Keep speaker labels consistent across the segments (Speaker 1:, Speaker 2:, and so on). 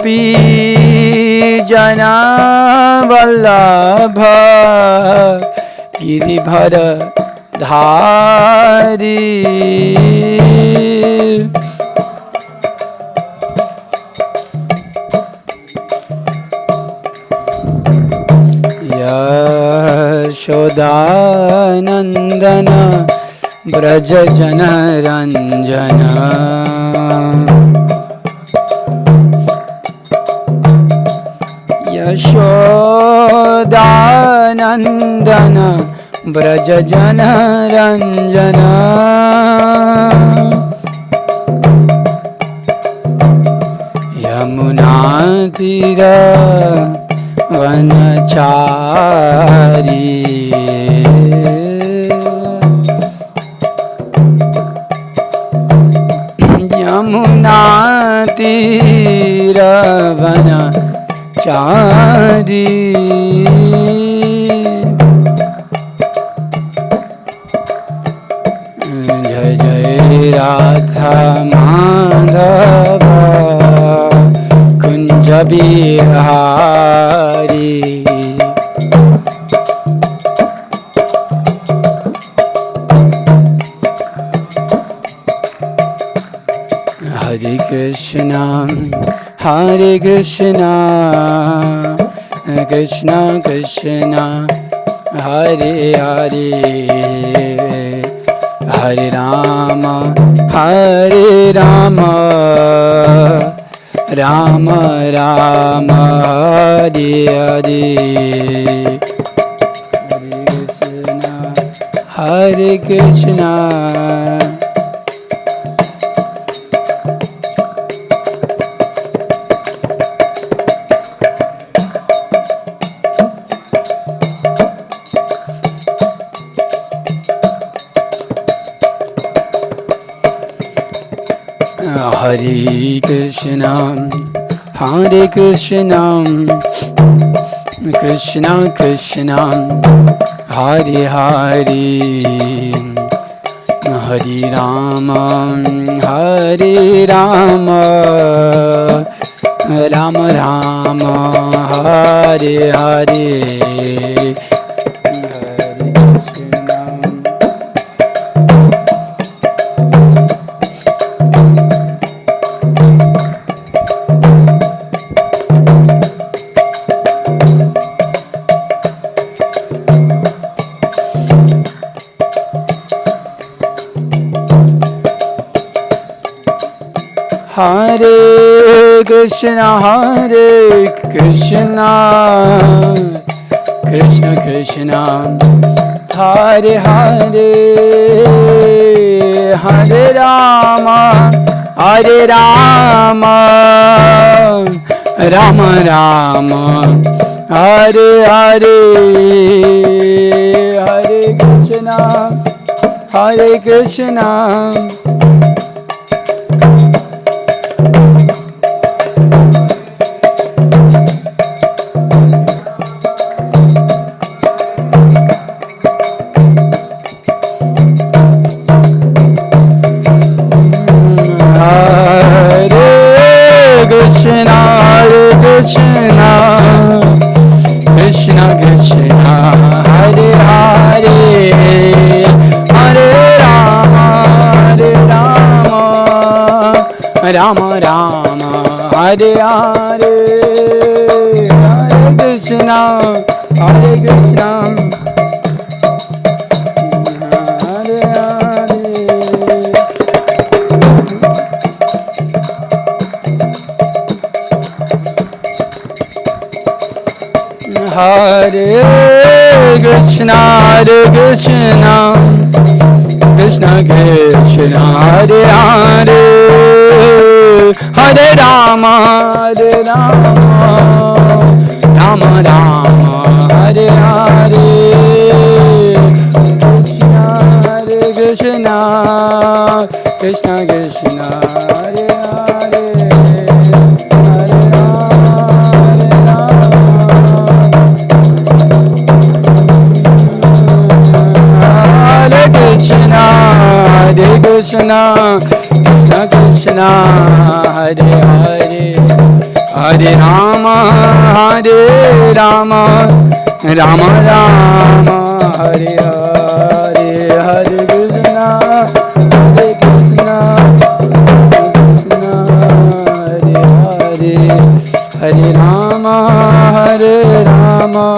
Speaker 1: गोपी जना वल्लभ गिरिधर धारी यशोदानंदन ब्रज जन रंजन यशोदानंदन ब्रज जन रंजन यमुना तीर वनचारी यमुना तीर वनचारी जय जय राधा माधव कुंज बिहारी हरे कृष्णा कृष्णा कृष्णा हरे हरे हरे राम राम राम हरे हरे हरे कृष्णा हरे कृष्णा कृष्णा कृष्णा हरे हरे हरे राम राम राम हरे हरे हरे कृष्णा कृष्ण कृष्णा हरे हरे हरे राम राम राम हरे हरे हरे कृष्णा कृष्णा कृष्णा हरे हरे हरे राम राम राम हरे हरे हरे कृष्णा हरे कृष्णा हरे Krishna Krishna Krishna Hare Hare Hare Ram Ram Ram Hare Hare Krishna Krishna Krishna Hare Hare Krishna, Hare Krishna, Krishna Krishna, Hare Hare, Hare Rama, Hare Rama, Rama Rama, Hare Hare, Hare Krishna, Hare Krishna, Krishna, Hare Hare, Hare Rama, Hare Rama.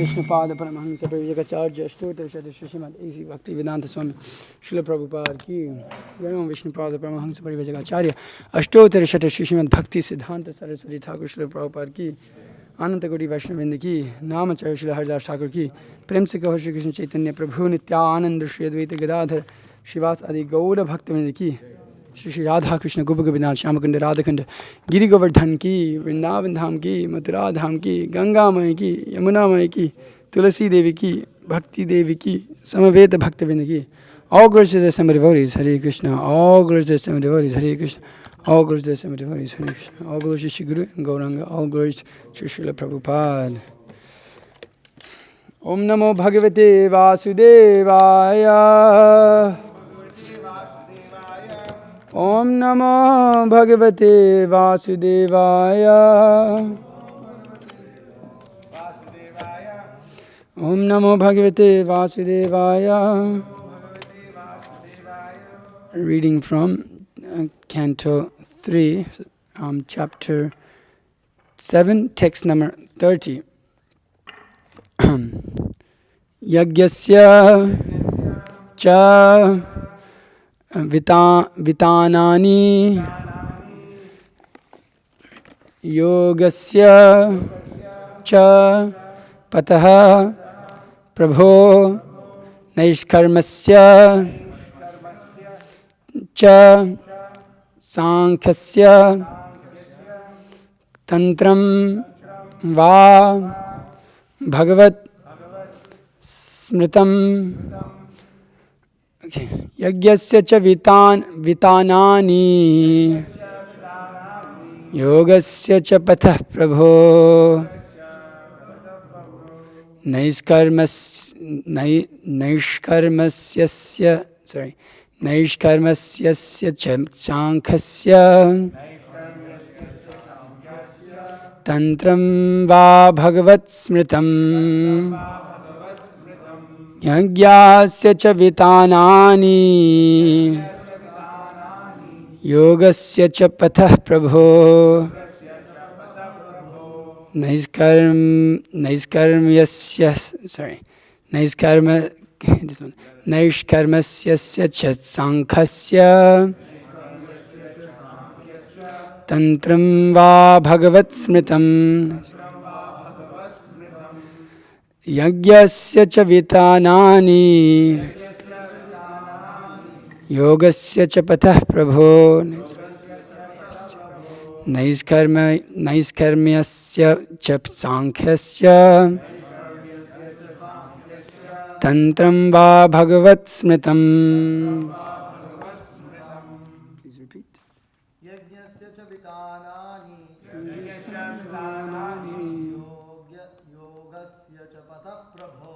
Speaker 1: Vishnupada Paramahamsa Prabhupada Stotra Shrimad A.C. Bhaktivedanta Swami Srila Prabhupada ki Jai. Vishnupada Paramahamsa Prabhupada Ashtotra Shrimad Bhakti Siddhanta Saraswati Thakur Srila Prabhupada ki Ananta Koti Vaishnavinda ki Namacharya Srila Haridas Thakur ki Prem se kaho Shri Krishna Chaitanya Prabhu Nityananda Shri Advaita Gadadhar Shivas Adi Gaura Bhaktavinda ki Shri Radha Krishna Gopa Gopinath Shyamakunda Radhakhanda Giri Govardhan ki Vrindavan Dham ki Mathura Dham ki Ganga Mai ki Yamuna Mai ki Tulasi Devi ki Bhakti Devi ki Samaveta Bhaktavinda ki. All glories to the Assembly devotees, Hare Krishna. All glories to the Assembly devotees, Hare Krishna. All glories to the Assembly devotees, Hare Krishna. All glories to Shri Guru and Gauranga. All glories to Srila Prabhupada. Om Namo Bhagavate Vasudevaya. Om Namo Bhagavate Vasudevaya. Om Namo Bhagavate Vasudevaya. Reading from Canto 3, Chapter 7, text number 30. Yagyasya cha vitanani yogasya cha pataha prabho naishkarmasya cha sankhasya tantram va bhagavat smritam. Okay. Yagyasya cha vitanani yogasya cha patah prabho naishkarmasyasya cha sankhasya tantram va bhagavat smritam. Yagyasya cha vitanani yogasya cha patah prabho naishkarmasyasya cha sankhasya tantram va bhagavat smritam. Yagyasya cha vitanani yogasya cha patah prabho naishkarmyasya cha sankhasya tantram va bhagavat smritam. Please repeat. Yagyasya cha vitanani yogasya cha patah prabho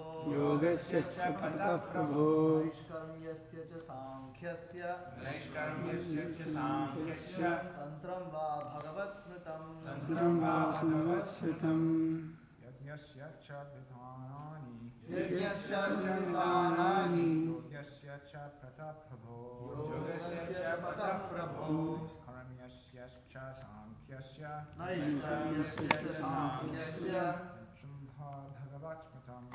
Speaker 1: naishkarmyasya cha sankhasya tantram va bhagavat smritam. Yagyasya cha vitanani yogasya cha patah prabho naishkarmyasya cha sankhasya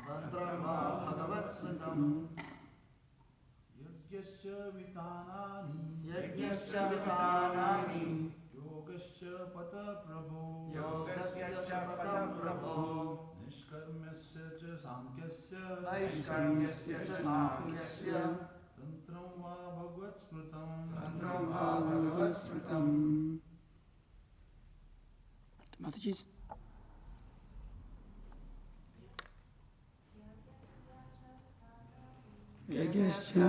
Speaker 1: tantram va bhagavat smritam. Yagyasya vitanani yogasya patah prabho naishkarmyasya cha sankhasya tantram va bhagavat smritam. Mataji's. Yagyasya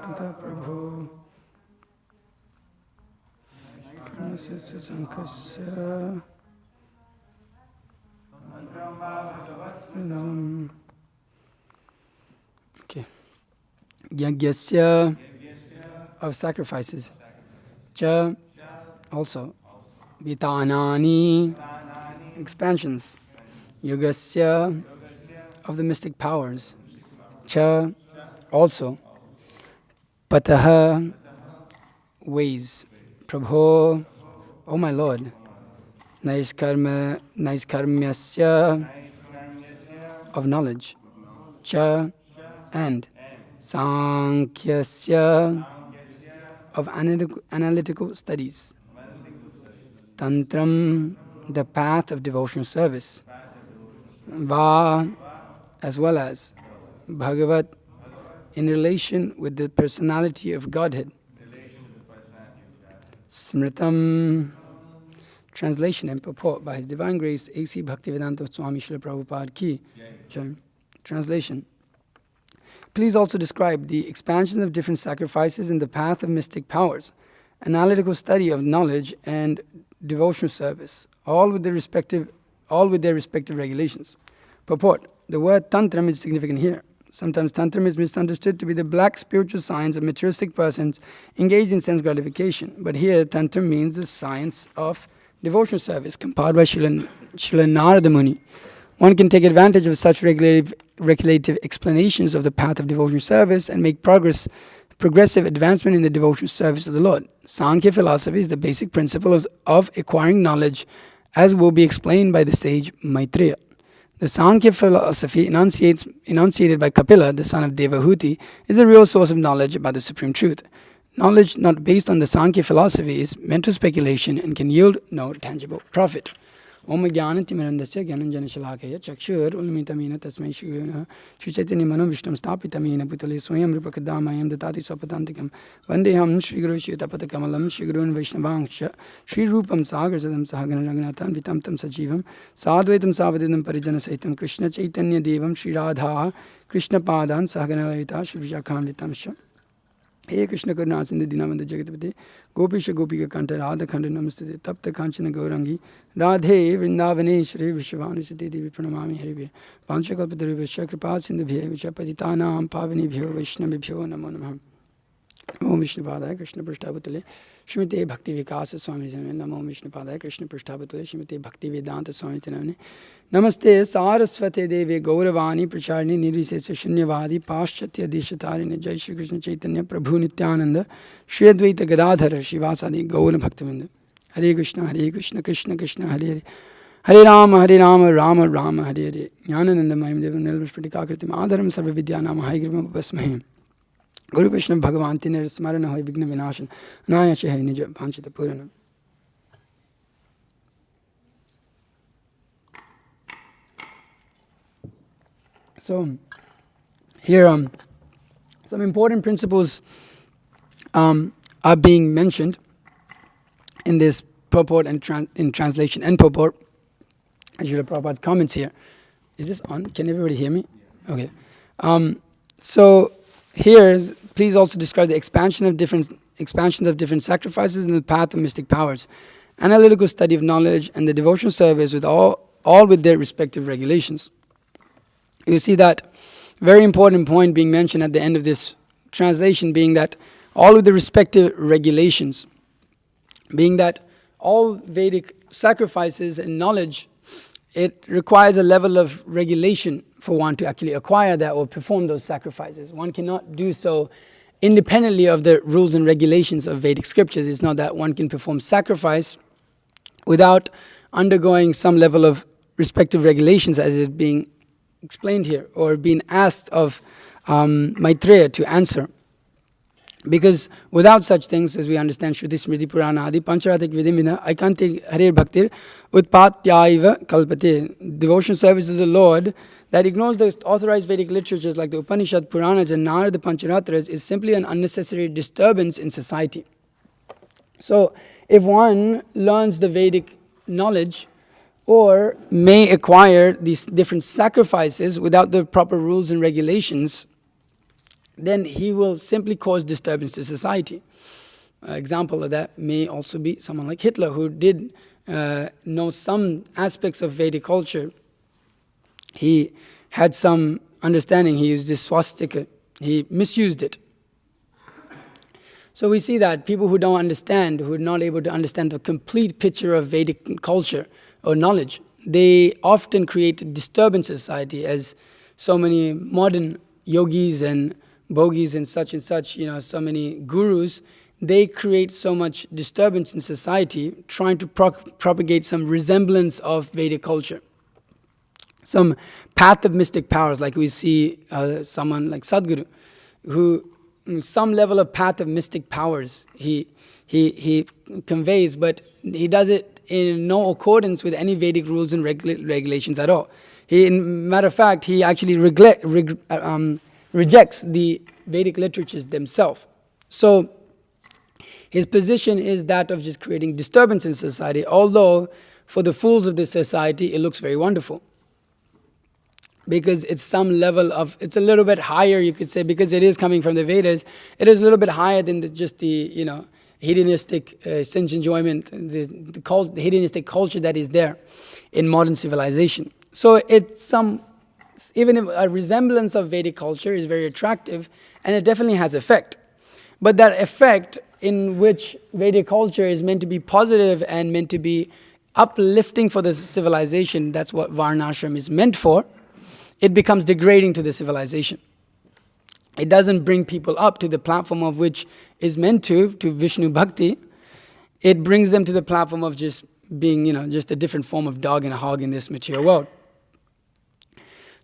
Speaker 1: patah prabho naishkarmyasya sankhasya tantram va bhagavat smritam. yagyasya, of sacrifices, cha, also, vitanani, expansions, yogasya, of the mystic powers, cha, also, pataha, ways, prabho, oh my Lord, naiskarmyasya, of knowledge, cha, and sankhya's, of analytical studies, tantram, the path of devotional service, va, as well as bhagavat, in relation with the personality of Godhead, smritam, translation and purport by His Divine Grace A.C. Bhaktivedanta Swami Srila Prabhupada Ki Jai. Translation. Please also describe the expansion of different sacrifices in the path of mystic powers, analytical study of knowledge and devotional service, all with their respective regulations. Purport. The word tantram is significant here. Sometimes tantram is misunderstood to be the black spiritual science of materialistic persons engaged in sense gratification. But here tantram means the science of devotional service compiled by Srila Narada Muni. One can take advantage of such regulative explanations of the path of devotional service and make progressive advancement in the devotional service of the Lord. Sankhya philosophy is the basic principle of acquiring knowledge, as will be explained by the sage Maitreya. The Sankhya philosophy enunciated by Kapila, the son of Devahuti, is a real source of knowledge about the Supreme Truth. Knowledge not based on the Sankhya philosophy is mental speculation and can yield no tangible profit. Om Jnanatimirandasya Jnananjana Shalakaya Chakshur Ulmitamina Tasmai Shugana Shuchaitanya Manam Vishtam Stapitamina Putale Swayam Rupakadamayam Datati Swapatantikam Vandeham Shri Guru Shitapatakamallam Shri Gurun Vaishnavangsha Shri Rupam Sagar Sadam Sahagana Ragnathan Vitam Tam Sajivam Sadvaitam Savadidam Parijana Saitam Krishna Chaitanya Devam Shri Radha Krishna Padan Sahagana Lalita Shri Vishakham Vitamsha He Krishna Karuna Sindhu Dinavanda Jagatapati Gopisha Gopika Kanta Radha Khanda Namaste Tapta Kanchana Gaurangi Radhe Vrindavane Shri Vishwani Sati Devi Pranamami Haribhya Panchakalpatarubhya Kripa Sindhubhya Vichapajitanam Pavanibhyo Vaishnavibhyo Namo Namah Om Vishnupadaya Krishna Prashtabhutale Shrimate Bhakti Vikasa Swami Namo Vishnupadaya Krishna Prashtabhutale Shrimate Bhakti Vedanta Swami Tanavane Namaste Saraswate Devi Gauravani Pracharni Nirvisesa Shunyavadi Paschatya Deshatarine Jai Shri Krishna Chaitanya Prabhu Nityananda Shri Advaita Gadadhara Shivasadi Gaura Bhaktivinoda Hare Krishna Krishna Krishna Hare Hare Hare Rama Rama Rama Hare Hare Jnanananda Mayam Devam Nilvashpatikakritim Adharam Sarva Vidyanam Haigrivam Upasmahim Guru Vishnu Bhagavan Tinir Smarana Hoy Vigna Vinashan Anayasha Hai Nija Panchita Purana. So, here some important principles are being mentioned in this purport and in translation and purport. Srila Prabhupada's comments here. Is this on? Can everybody hear me? Okay. So here, please also describe the expansions of different sacrifices in the path of mystic powers, analytical study of knowledge, and the devotional service with all with their respective regulations. You see that very important point being mentioned at the end of this translation, being that all with the respective regulations, being that all Vedic sacrifices and knowledge, it requires a level of regulation for one to actually acquire that or perform those sacrifices. One cannot do so independently of the rules and regulations of Vedic scriptures. It's not that one can perform sacrifice without undergoing some level of respective regulations as it being explained here or being asked of Maitreya to answer. Because without such things, as we understand, Shruti Smriti Purana Adi Pancharatik Vidimina Aikanti Harir Bhaktir Utpatyaiva Kalpate. Devotion service to the Lord that ignores the authorized Vedic literatures like the Upanishad, Puranas and Narada Pancharatras is simply an unnecessary disturbance in society. So, if one learns the Vedic knowledge or may acquire these different sacrifices without the proper rules and regulations, then he will simply cause disturbance to society. Example of that may also be someone like Hitler, who did know some aspects of Vedic culture. He had some understanding. He used this swastika. He misused it. So we see that people who don't understand, who are not able to understand the complete picture of Vedic culture or knowledge, they often create a disturbance in society, as so many modern yogis and bogis and such, so many gurus, they create so much disturbance in society, trying to propagate some resemblance of Vedic culture. Some path of mystic powers, like we see someone like Sadhguru, who some level of path of mystic powers he conveys, but he does it in no accordance with any Vedic rules and regulations at all. Matter of fact, he actually rejects the Vedic literatures themselves. So his position is that of just creating disturbance in society, although for the fools of this society it looks very wonderful. Because it's some level of, it's a little bit higher, you could say, because it is coming from the Vedas, it is a little bit higher than just the hedonistic sense enjoyment, the hedonistic culture that is there in modern civilization. So it's even a resemblance of Vedic culture is very attractive, and it definitely has effect. But that effect in which Vedic culture is meant to be positive and meant to be uplifting for the civilization, that's what Varnashram is meant for, it becomes degrading to the civilization. It doesn't bring people up to the platform of which is meant to Vishnu Bhakti. It brings them to the platform of just being, just a different form of dog and a hog in this material world.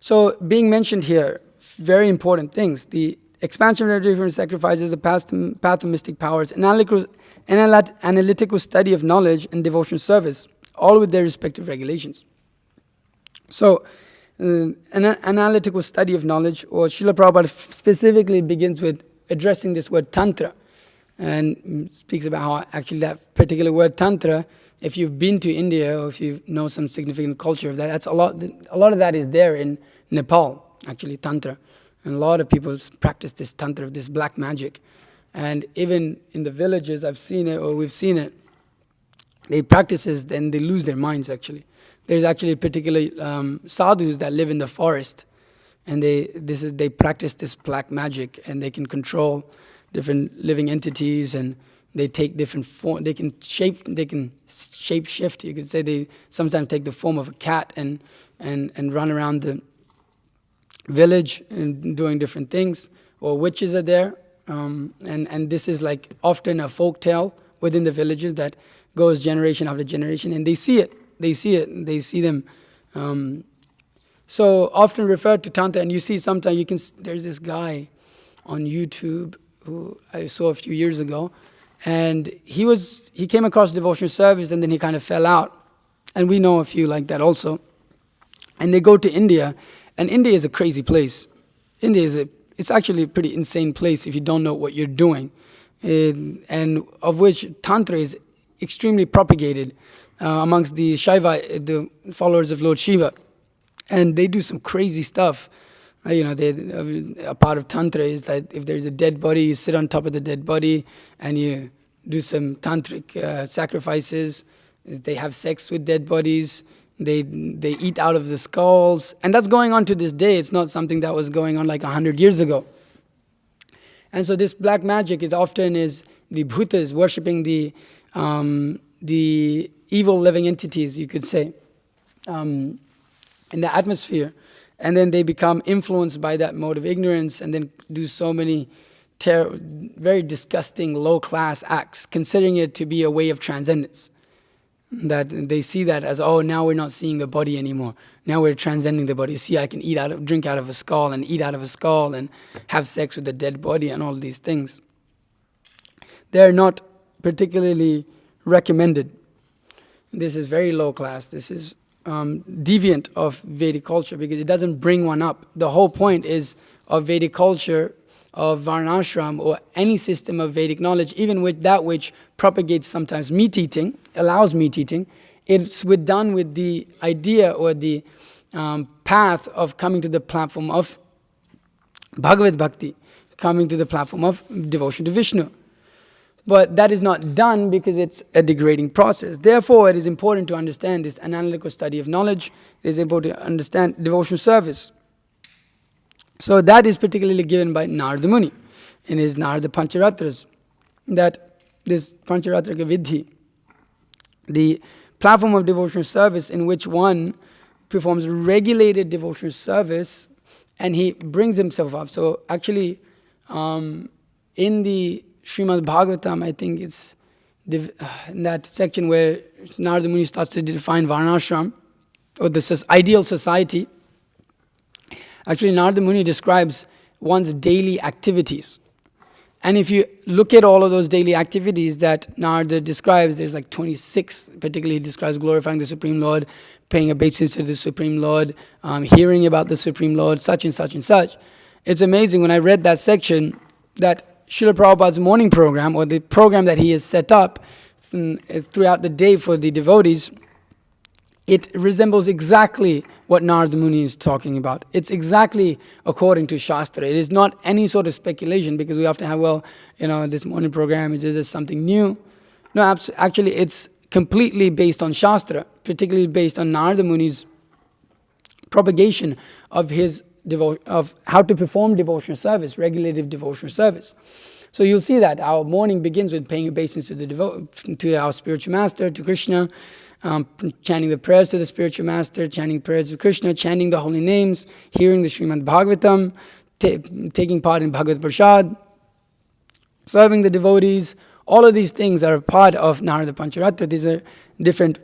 Speaker 1: So being mentioned here, very important things. The expansion of different sacrifices, the path of mystic powers, analytical study of knowledge and devotional service, all with their respective regulations. So, an analytical study of knowledge, or Srila Prabhupada specifically begins with addressing this word Tantra, and speaks about how actually that particular word Tantra, if you've been to India or if you know some significant culture of that, that's a lot of that is there in Nepal, actually, Tantra. And a lot of people practice this Tantra, this black magic. And even in the villages, I've seen it, or we've seen it, they practice this, then they lose their minds, actually. There's actually particular sadhus that live in the forest, and they practice this black magic, and they can control different living entities, and they take different form. They can shape shift. You could say they sometimes take the form of a cat and run around the village and doing different things. Or witches are there, and this is like often a folk tale within the villages that goes generation after generation, and they see it. They see them. So often referred to Tantra, and you see sometimes there's this guy on YouTube who I saw a few years ago, and he came across devotional service, and then he kind of fell out. And we know a few like that also. And they go to India, and India is a crazy place. It's actually a pretty insane place if you don't know what you're doing, and of which Tantra is extremely propagated amongst the Shaiva, the followers of Lord Shiva. And they do some crazy stuff. A part of Tantra is that if there's a dead body, you sit on top of the dead body and you do some tantric sacrifices. They have sex with dead bodies. They eat out of the skulls. And that's going on to this day. It's not something that was going on like 100 years ago. And so this black magic is often the bhutas worshipping the evil living entities, you could say, in the atmosphere. And then they become influenced by that mode of ignorance, and then do so many very disgusting low-class acts, considering it to be a way of transcendence. That they see that as, now we're not seeing the body anymore. Now we're transcending the body. See, I can drink out of a skull and eat out of a skull and have sex with the dead body and all these things. They're not particularly recommended. This is very low class. This is deviant of Vedic culture, because it doesn't bring one up. The whole point is of Vedic culture, of Varnashram, or any system of Vedic knowledge, even with that which propagates sometimes meat eating, allows meat eating, it's done with the idea or the path of coming to the platform of Bhagavad Bhakti, coming to the platform of devotion to Vishnu. But that is not done because it's a degrading process. Therefore, it is important to understand this analytical study of knowledge. It is important to understand devotional service. So that is particularly given by Narada Muni in his Narada Pancharatras. that this Pancharatrika Vidhi, the platform of devotional service in which one performs regulated devotional service and he brings himself up. So actually, in the Srimad Bhagavatam, I think it's in that section where Narada Muni starts to define Varnashram, or the ideal society. Actually, Narada Muni describes one's daily activities. And if you look at all of those daily activities that Narada describes, there's like 26, particularly he describes glorifying the Supreme Lord, paying obeisance to the Supreme Lord, hearing about the Supreme Lord, such and such and such. It's amazing when I read that section that Srila Prabhupada's morning program, or the program that he has set up throughout the day for the devotees, it resembles exactly what Narada Muni is talking about. It's exactly according to Shastra. It is not any sort of speculation, because we often have, this morning program, is this something new? No, actually it's completely based on Shastra, particularly based on Narada Muni's propagation of his of how to perform devotional service, regulative devotional service. So you'll see that our morning begins with paying obeisance to our spiritual master, to Krishna, chanting the prayers to the spiritual master, chanting prayers to Krishna, chanting the holy names, hearing the Srimad Bhagavatam, taking part in Bhagavad Prasad, serving the devotees. All of these things are a part of Narada Pancharatra. These are different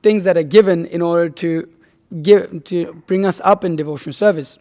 Speaker 1: things that are given in order to bring us up in devotional service.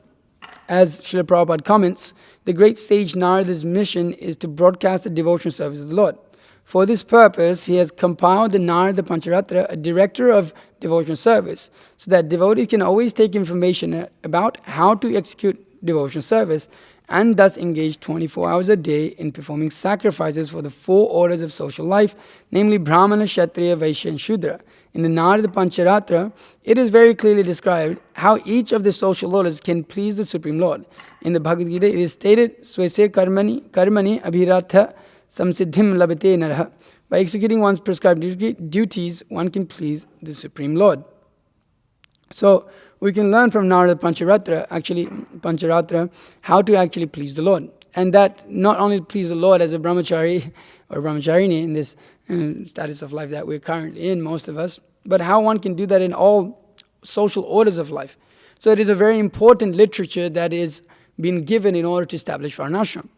Speaker 1: As Srila Prabhupada comments, the great sage Narada's mission is to broadcast the devotional service of the Lord. For this purpose, he has compiled the Narada Pancharatra, a director of devotional service, so that devotees can always take information about how to execute devotional service, and thus engage 24 hours a day in performing sacrifices for the 4 orders of social life, namely Brahmana, Kshatriya, Vaishya and Shudra. In the Narada Pancharatra, it is very clearly described how each of the social orders can please the Supreme Lord. In the Bhagavad Gita, it is stated, Swese karmani abhiratha samsiddhim labate narah. By executing one's prescribed duties, one can please the Supreme Lord. So, we can learn from Narada Pancharatra, how to actually please the Lord. And that not only please the Lord as a brahmachari or brahmacharini in this status of life that we're currently in, most of us, but how one can do that in all social orders of life. So it is a very important literature that is being given in order to establish Varnashram.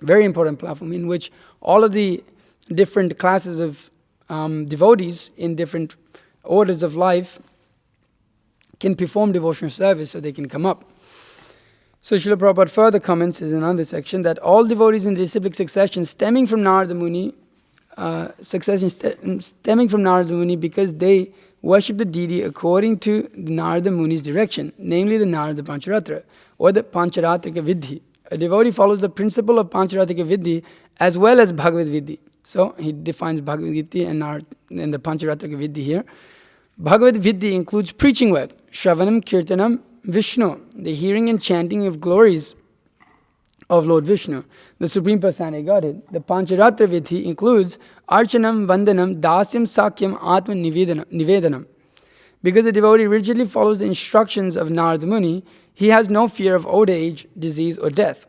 Speaker 1: Very important platform in which all of the different classes of devotees in different orders of life can perform devotional service so they can come up. So Srila Prabhupada further comments in another section that all devotees in disciplic succession stemming from Narada Muni, because they worship the deity according to Narada Muni's direction, namely the Narada Pancharatra or the Pancharatrika Vidhi. A devotee follows the principle of Pancharatrika Vidhi as well as Bhagavad Vidhi. So he defines Bhagavad Gita and the Pancharatrika Vidhi here. Bhagavad Vidhi includes preaching work, Shravanam, Kirtanam, Vishnu, the hearing and chanting of glories of Lord Vishnu, the Supreme Personality of Godhead. The Pancharatra Vidhi includes Archanam, Vandanam, Dasyam, Sakyam, Atma Nivedanam. Because the devotee rigidly follows the instructions of Narada Muni, he has no fear of old age, disease or death.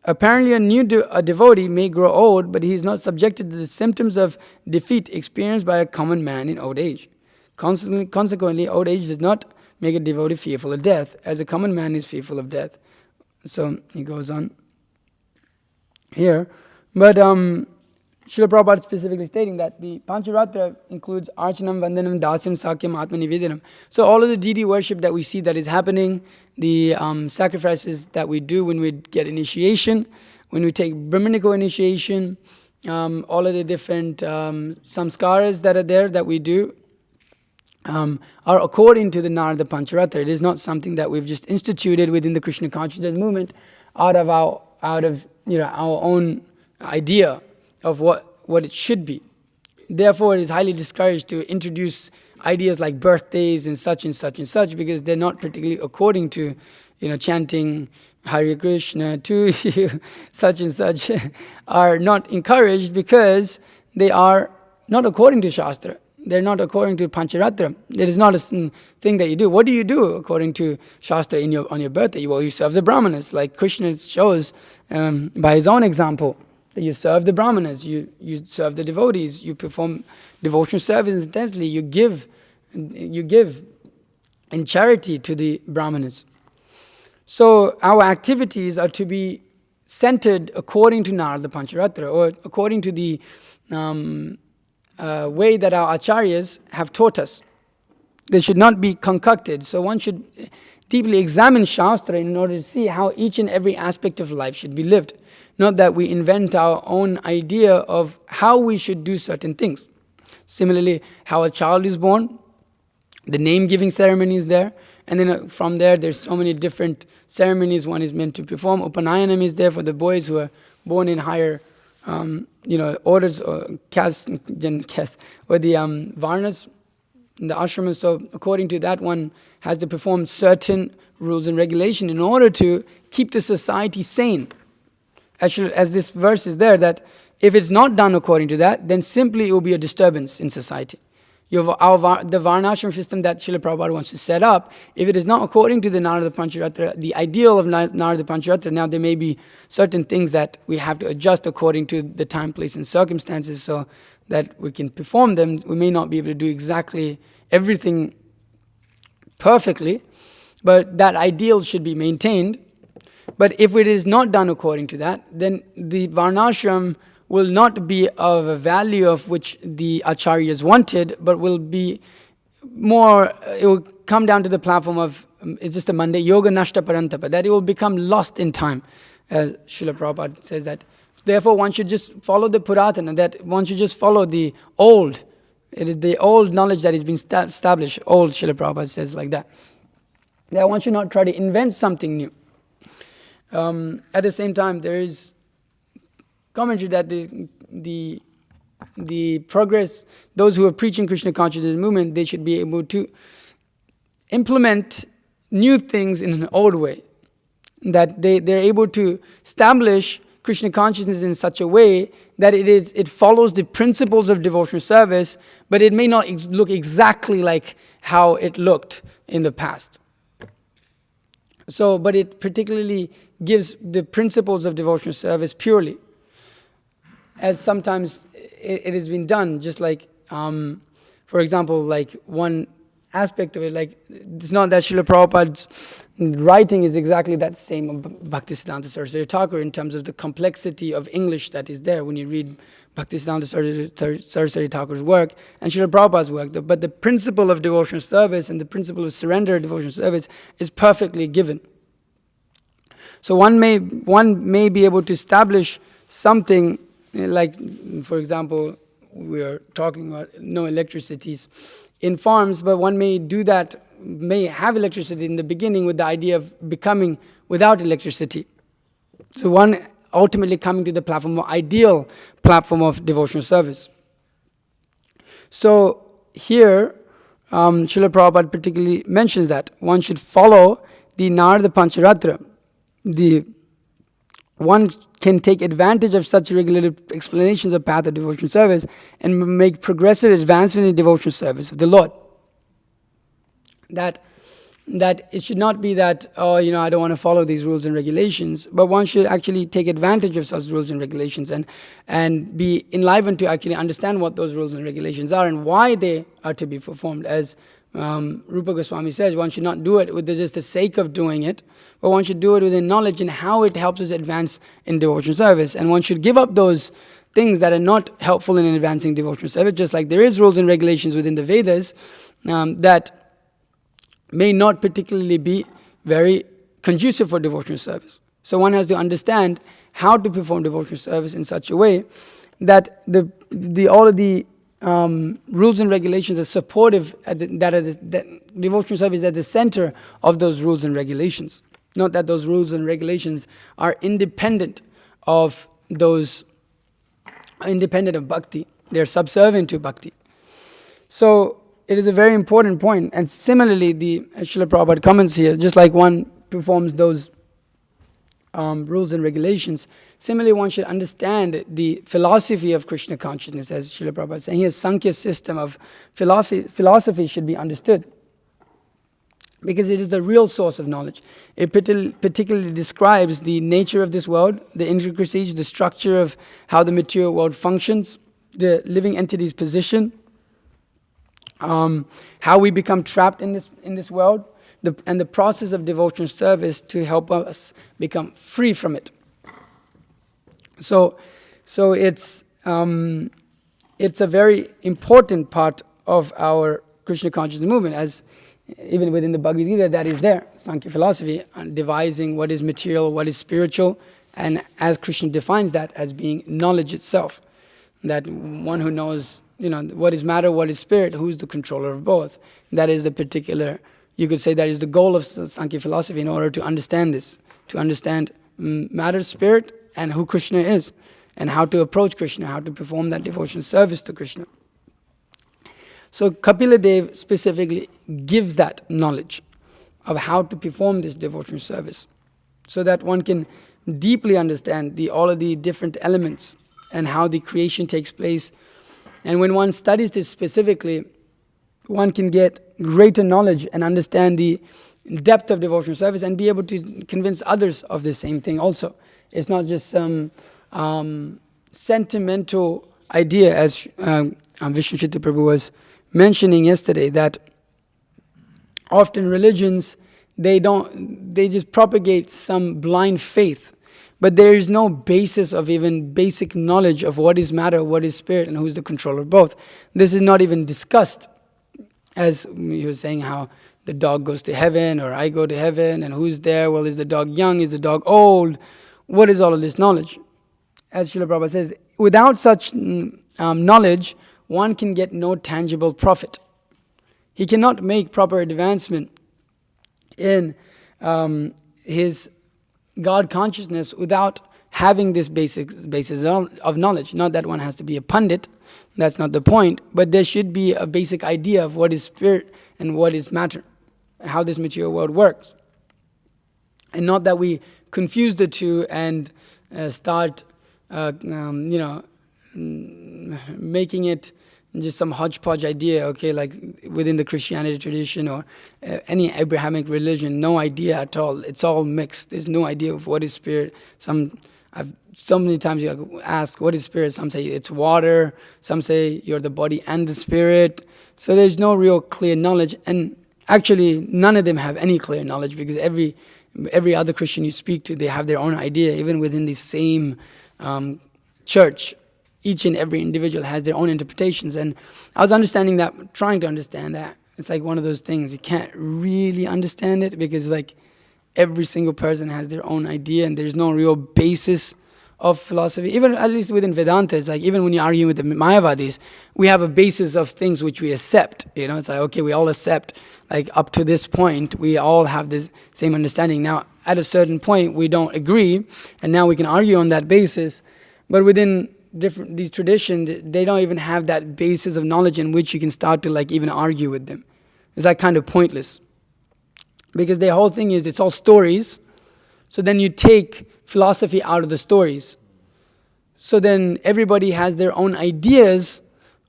Speaker 1: Apparently a devotee may grow old, but he is not subjected to the symptoms of defeat experienced by a common man in old age. Consequently, old age does not make a devotee fearful of death, as a common man is fearful of death. So he goes on here. But Srila Prabhupada specifically stating that the Pancharatra includes Archanam, Vandanam, Dasyam, Sakyam, Atma Nivedanam. So all of the deity worship that we see that is happening, the sacrifices that we do when we get initiation, when we take Brahmanical initiation, all of the different samskaras that are there that we do, are according to the Narada Pancharatra. It is not something that we've just instituted within the Krishna consciousness movement out of our own idea of what it should be. Therefore, it is highly discouraged to introduce ideas like birthdays and such and such and such, because they're not particularly according to, chanting Hare Krishna to such and such are not encouraged because they are not according to Shastra. They're not according to Pancharatra. It is not a thing that you do. What do you do according to Shastra on your birthday? Well, you serve the Brahmanas, like Krishna shows by his own example. That you serve the Brahmanas, you serve the devotees, you perform devotional service intensely, you give in charity to the Brahmanas. So our activities are to be centered according to Narada Pancharatra, or according to the way that our acharyas have taught us. They should not be concocted. So one should deeply examine Shastra in order to see how each and every aspect of life should be lived. Not that we invent our own idea of how we should do certain things. Similarly, how a child is born, the name-giving ceremony is there, and then from there's so many different ceremonies one is meant to perform. Upanayanam is there for the boys who are born in higher orders or caste, or the varnas in the ashramas. So according to that, one has to perform certain rules and regulations in order to keep the society sane. Actually, as this verse is there, that if it's not done according to that, then simply it will be a disturbance in society. The Varnashram system that Srila Prabhupada wants to set up, if it is not according to the Narada Pancharatra, the ideal of Narada Pancharatra, now there may be certain things that we have to adjust according to the time, place and circumstances so that we can perform them. We may not be able to do exactly everything perfectly, but that ideal should be maintained. But if it is not done according to that, then the Varnashram will not be of a value of which the acharyas wanted, but will be more, it will come down to the platform of, it's just a Monday, yoga nashta parantapa, that it will become lost in time. As Srila Prabhupada says that. Therefore one should just follow the Puratana, that one should just follow the old. It is the old knowledge that has been established. Old Srila Prabhupada says like that. That one should not try to invent something new. At the same time, there is commentary that the progress, those who are preaching Krishna consciousness movement, they should be able to implement new things in an old way. That they're able to establish Krishna consciousness in such a way that it follows the principles of devotional service, but it may not look exactly like how it looked in the past. So, but it particularly gives the principles of devotional service purely. As sometimes it has been done, just like, for example, like one aspect of it, like it's not that Srila Prabhupada's writing is exactly that same of Bhaktisiddhanta Saraswati Thakur in terms of the complexity of English that is there when you read Bhaktisiddhanta Saraswati Thakur's work and Srila Prabhupada's work. But the principle of devotional service and the principle of surrender devotional service is perfectly given. So one may be able to establish something like, for example, we are talking about no electricities in farms, but one may do that, may have electricity in the beginning with the idea of becoming without electricity. So one ultimately coming to the platform, ideal platform of devotional service. So here, Srila Prabhupada particularly mentions that one should follow the Narada Pancharatra. One can take advantage of such regulated explanations of path of devotional service and make progressive advancement in devotional service of the Lord. That it should not be that, I don't want to follow these rules and regulations, but one should actually take advantage of such rules and regulations and be enlivened to actually understand what those rules and regulations are and why they are to be performed. As Rupa Goswami says, one should not do it with just the sake of doing it, but one should do it with knowledge and how it helps us advance in devotional service. And one should give up those things that are not helpful in advancing devotional service, just like there is rules and regulations within the Vedas that may not particularly be very conducive for devotional service. So one has to understand how to perform devotional service in such a way that all of the rules and regulations are supportive, that devotional service is at the center of those rules and regulations. Not that those rules and regulations are independent of bhakti. They are subservient to bhakti. So it is a very important point. And similarly, the Srila Prabhupada comments here, just like one performs those rules and regulations. Similarly, one should understand the philosophy of Krishna consciousness, as Srila Prabhupada is saying. His Sankhya system of philosophy should be understood, because it is the real source of knowledge. It particularly describes the nature of this world, the intricacies, the structure of how the material world functions, the living entity's position, how we become trapped in this world, and the process of devotional service to help us become free from it. So it's a very important part of our Krishna consciousness movement, as even within the Bhagavad Gita, that is there. Sankhya philosophy, devising what is material, what is spiritual, and as Krishna defines that as being knowledge itself, that one who knows, what is matter, what is spirit, who is the controller of both. That is the particular, you could say that is the goal of Sankhya philosophy, in order to understand this, to understand matter, spirit, and who Krishna is, and how to approach Krishna, how to perform that devotional service to Krishna. So Kapila Dev specifically gives that knowledge of how to perform this devotional service, so that one can deeply understand all of the different elements and how the creation takes place. And when one studies this specifically, one can get greater knowledge and understand the depth of devotional service and be able to convince others of the same thing also. It's not just some sentimental idea, as Vishnu Chitta Prabhu was mentioning yesterday, that often religions, they just propagate some blind faith, but there is no basis of even basic knowledge of what is matter, what is spirit, and who is the controller of both. This is not even discussed, as he was saying how the dog goes to heaven, or I go to heaven, and who's there? Well, is the dog young? Is the dog old? What is all of this knowledge? As Srila Prabhupada says, without such knowledge, one can get no tangible profit. He cannot make proper advancement in his God consciousness without having this basis of knowledge. Not that one has to be a pundit, that's not the point, but there should be a basic idea of what is spirit and what is matter, how this material world works. And not that we confuse the two and start making it just some hodgepodge idea, okay, like within the Christianity tradition or any Abrahamic religion, no idea at all. It's all mixed. There's no idea of what is spirit. I've so many times you ask, what is spirit? Some say it's water. Some say you're the body and the spirit. So there's no real clear knowledge. And actually, none of them have any clear knowledge, because every other Christian you speak to, they have their own idea, even within the same church. Each and every individual has their own interpretations. And I was trying to understand that. It's like one of those things, you can't really understand it, because like every single person has their own idea, and there's no real basis of philosophy. Even at least within Vedanta, it's like even when you argue with the Mayavadis, we have a basis of things which we accept. It's like, okay, we all accept, like up to this point, we all have this same understanding. Now, at a certain point, we don't agree, and now we can argue on that basis. But within these traditions, they don't even have that basis of knowledge in which you can start to like even argue with them. It's like kind of pointless, because their whole thing is it's all stories. So then you take philosophy out of the stories. So then everybody has their own ideas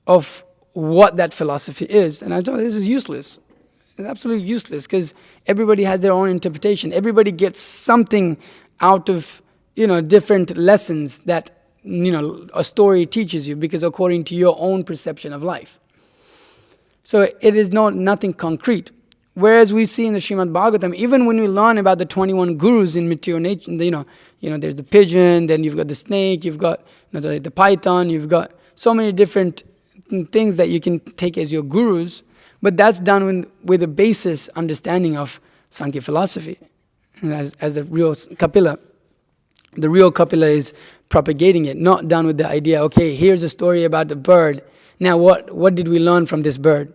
Speaker 1: of what that philosophy is. And I thought this is useless. It's absolutely useless, because everybody has their own interpretation. Everybody gets something out of different lessons that a story teaches you, because according to your own perception of life. So it is nothing concrete. Whereas we see in the Srimad Bhagavatam, even when we learn about the 21 gurus in material nature, there's the pigeon, then you've got the snake, you've got the python, you've got so many different things that you can take as your gurus, but that's done with a basis understanding of Sankhya philosophy, as the real Kapila. The real Kapila is propagating it, not done with the idea, okay, here's a story about the bird. Now what did we learn from this bird?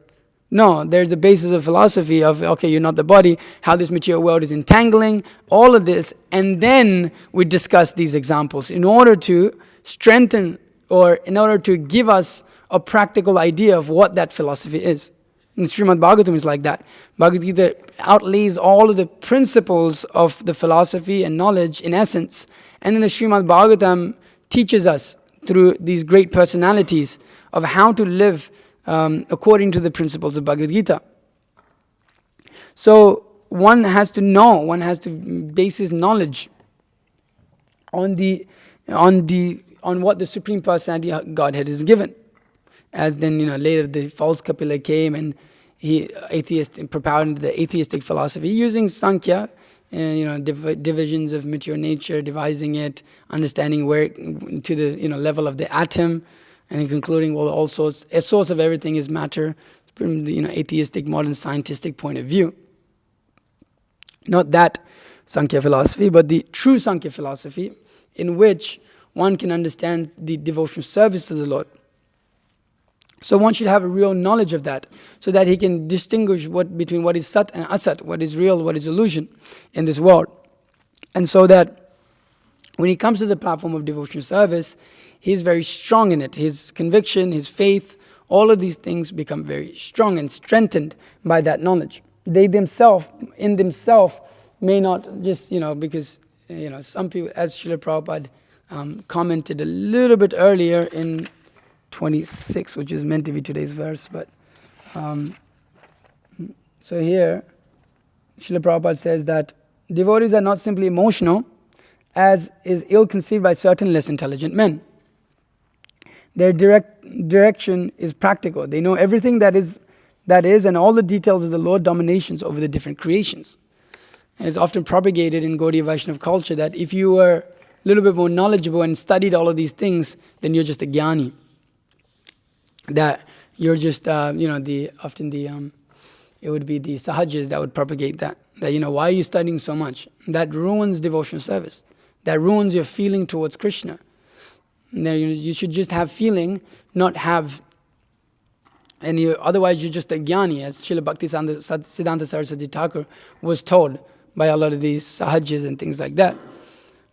Speaker 1: No, there's a basis of philosophy of, okay, you're not the body, how this material world is entangling, all of this, and then we discuss these examples in order to strengthen, or in order to give us a practical idea of what that philosophy is. And Srimad Bhagavatam is like that. Bhagavad Gita outlays all of the principles of the philosophy and knowledge in essence. And then the Srimad Bhagavatam teaches us through these great personalities of how to live according to the principles of Bhagavad Gita. So one has to know, one has to base his knowledge on what the Supreme Personality of Godhead is given. As then, later the false Kapila came and he propounded the atheistic philosophy using Sankhya, divisions of material nature, devising it, understanding where to the level of the atom, and concluding, well, a source of everything is matter from the atheistic modern scientific point of view. Not that Sankhya philosophy, but the true Sankhya philosophy, in which one can understand the devotional service to the Lord. So one should have a real knowledge of that, so that he can distinguish between what is sat and asat, what is real, what is illusion in this world. And so that when he comes to the platform of devotional service, he's very strong in it. His conviction, his faith, all of these things become very strong and strengthened by that knowledge. They themselves, may not just, because, some people, as Srila Prabhupada commented a little bit earlier in 26, which is meant to be today's verse, but so here Srila Prabhupada says that devotees are not simply emotional, as is ill-conceived by certain less intelligent men. Their direction is practical. They know everything that is and all the details of the Lord dominations over the different creations. And it's often propagated in Gaudiya Vaishnava culture that if you were a little bit more knowledgeable and studied all of these things, then you're just a jnani. That you're just, it would be the sahajas that would propagate that. That, why are you studying so much? That ruins devotional service. That ruins your feeling towards Krishna. You should just have feeling, not have, and otherwise you're just a jnani, as Srila Bhaktisiddhanta Saraswati Thakur was told by a lot of these sahajas and things like that.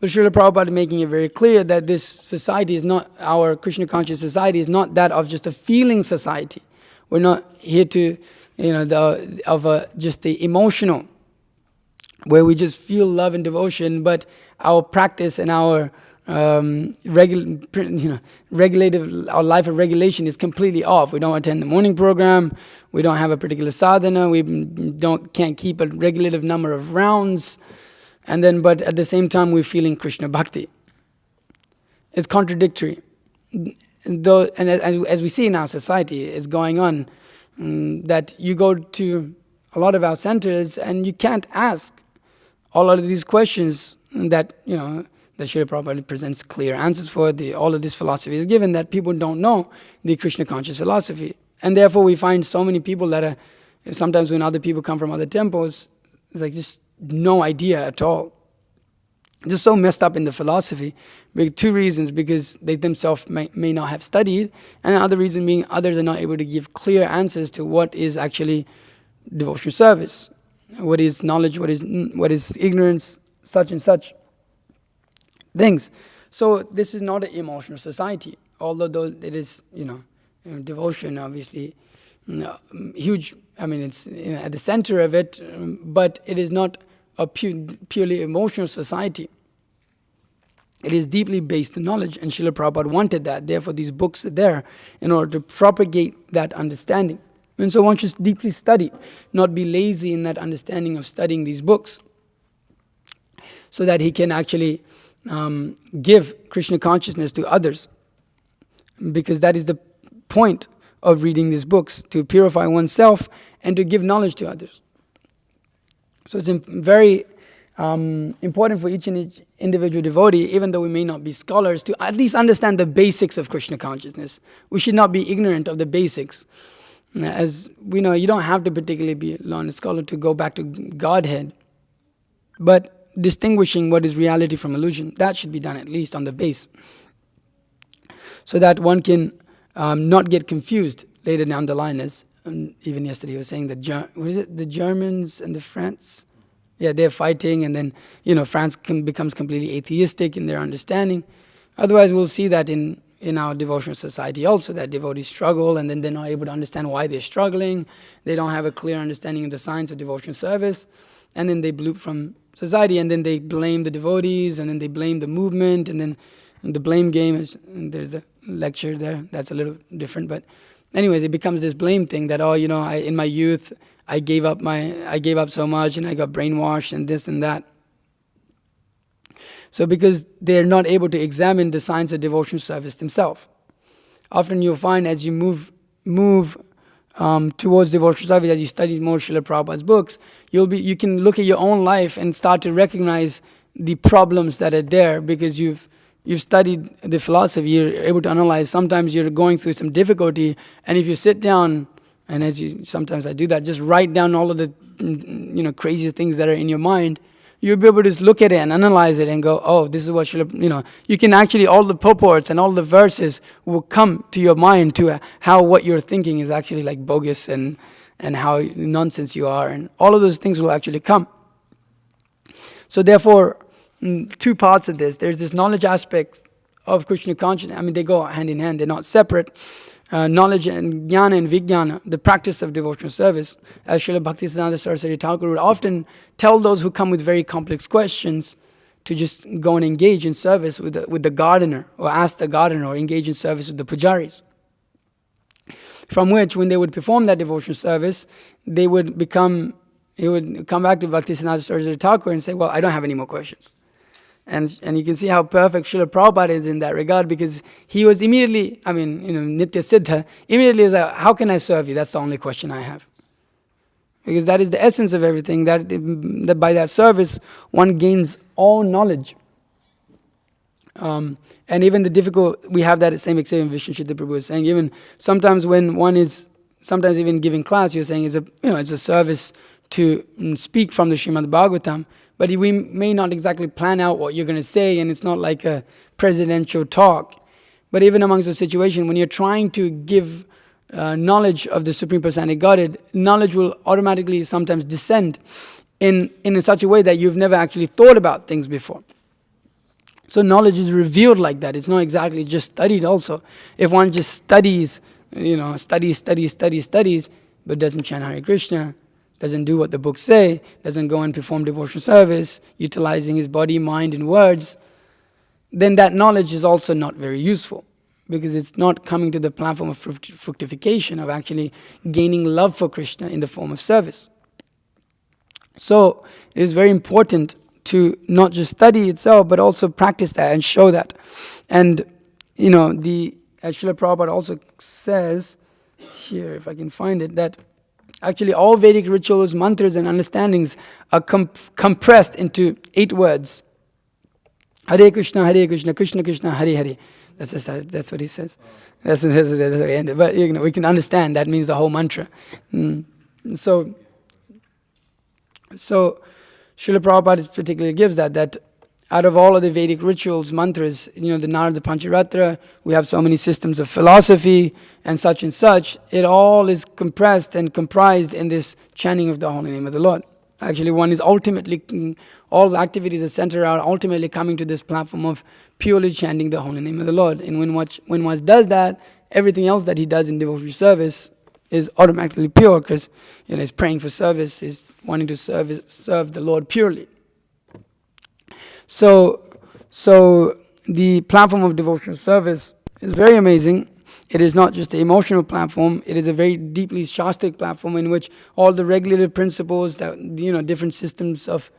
Speaker 1: But Srila Prabhupada is making it very clear that this society is not, our Krishna conscious society is not that of just a feeling society. We're not here to, just the emotional, where we just feel love and devotion, but our practice and our regulative, our life of regulation is completely off. We don't attend the morning program. We don't have a particular sadhana. We can't keep a regulative number of rounds. And then, but at the same time, we're feeling Krishna Bhakti. It's contradictory. Though, and as we see in our society, it's going on, that you go to a lot of our centers and you can't ask all of these questions that, that Srila Prabhupada presents clear answers for. All of this philosophy is given that people don't know the Krishna conscious philosophy. And therefore we find so many people that are, sometimes when other people come from other temples, it's like just no idea at all. Just so messed up in the philosophy. Two reasons: because they themselves may not have studied, and the other reason being others are not able to give clear answers to what is actually devotional service, what is knowledge, what is ignorance, such and such things. So this is not an emotional society, although it is, devotion obviously huge. I mean, it's at the center of it, but it is not a purely emotional society. It is deeply based on knowledge, and Srila Prabhupada wanted that. Therefore, these books are there in order to propagate that understanding. And so one should deeply study, not be lazy in that understanding of studying these books, so that he can actually give Krishna consciousness to others. Because that is the point of reading these books, to purify oneself and to give knowledge to others. So it's very important for each individual devotee, even though we may not be scholars, to at least understand the basics of Krishna consciousness. We should not be ignorant of the basics. As we know, you don't have to particularly be a learned scholar to go back to Godhead, but distinguishing what is reality from illusion, that should be done at least on the base, so that one can not get confused later down the line. As even yesterday he was saying that the Germans and the France, they're fighting, and then France becomes completely atheistic in their understanding. Otherwise, we'll see that in in our devotional society also, that devotees struggle and then they're not able to understand why they're struggling. They don't have a clear understanding of the science of devotional service. And then they bloop from society, and then they blame the devotees, and then they blame the movement, and then the blame game is, there's a lecture there, that's a little different. But anyways, it becomes this blame thing that, in my youth, I gave up so much and I got brainwashed and this and that. So because they're not able to examine the science of devotional service themselves. Often you'll find as you move towards devotional service, as you study more Srila Prabhupada's books, you can look at your own life and start to recognize the problems that are there because you've studied the philosophy. You're able to analyze. Sometimes you're going through some difficulty, and if you sit down, and sometimes I do that, just write down all of the crazy things that are in your mind. You'll be able to just look at it and analyze it and go, oh, this is what you can actually, all the purports and all the verses will come to your mind to how what you're thinking is actually like bogus and how nonsense you are, and all of those things will actually come. So therefore, two parts of this. There's this knowledge aspect of Krishna consciousness. They go hand in hand, they're not separate. Knowledge and jnana and vijnana, the practice of devotional service, as Srila Bhaktisiddhanta Saraswati Thakur would often tell those who come with very complex questions to just go and engage in service with the gardener, or ask the gardener, or engage in service with the pujaris. From which, when they would perform that devotional service, he would come back to Bhaktisiddhanta Saraswati Thakur and say, well, I don't have any more questions. And you can see how perfect Srila Prabhupada is in that regard, because he was immediately, Nitya Siddha, immediately was like, how can I serve you? That's the only question I have. Because that is the essence of everything, that by that service, one gains all knowledge. And even the difficult, we have that same experience Vishnu Chitta Prabhu was saying, even sometimes when one is, sometimes even giving class, you're saying it's a service to speak from the Srimad Bhagavatam, but we may not exactly plan out what you're going to say, and it's not like a presidential talk. But even amongst the situation, when you're trying to give knowledge of the Supreme Personality Godhead, knowledge will automatically sometimes descend in such a way that you've never actually thought about things before. So knowledge is revealed like that. It's not exactly just studied also. If one just studies, studies, but doesn't chant Hare Krishna, doesn't do what the books say, doesn't go and perform devotional service, utilizing his body, mind, and words, then that knowledge is also not very useful, because it's not coming to the platform of fructification, of actually gaining love for Krishna in the form of service. So it is very important to not just study itself, but also practice that and show that. And, as Srila Prabhupada also says, here, if I can find it, that actually all Vedic rituals, mantras, and understandings are compressed into 8 words. Hare Krishna, Krishna Krishna, Hare Hare. That's what he says. That's what he ended. But we can understand that means the whole mantra. So Srila Prabhupada particularly gives that out of all of the Vedic rituals, mantras, the Narada Pancharatra, we have so many systems of philosophy and such, it all is compressed and comprised in this chanting of the holy name of the Lord. Actually, one is ultimately, all the activities are centered around ultimately coming to this platform of purely chanting the holy name of the Lord. And when one does that, everything else that he does in devotional service is automatically pure, because he's praying for service, is wanting to serve the Lord purely. So the platform of devotional service is very amazing. It is not just an emotional platform. It is a very deeply Shastric platform in which all the regulative principles, that different systems of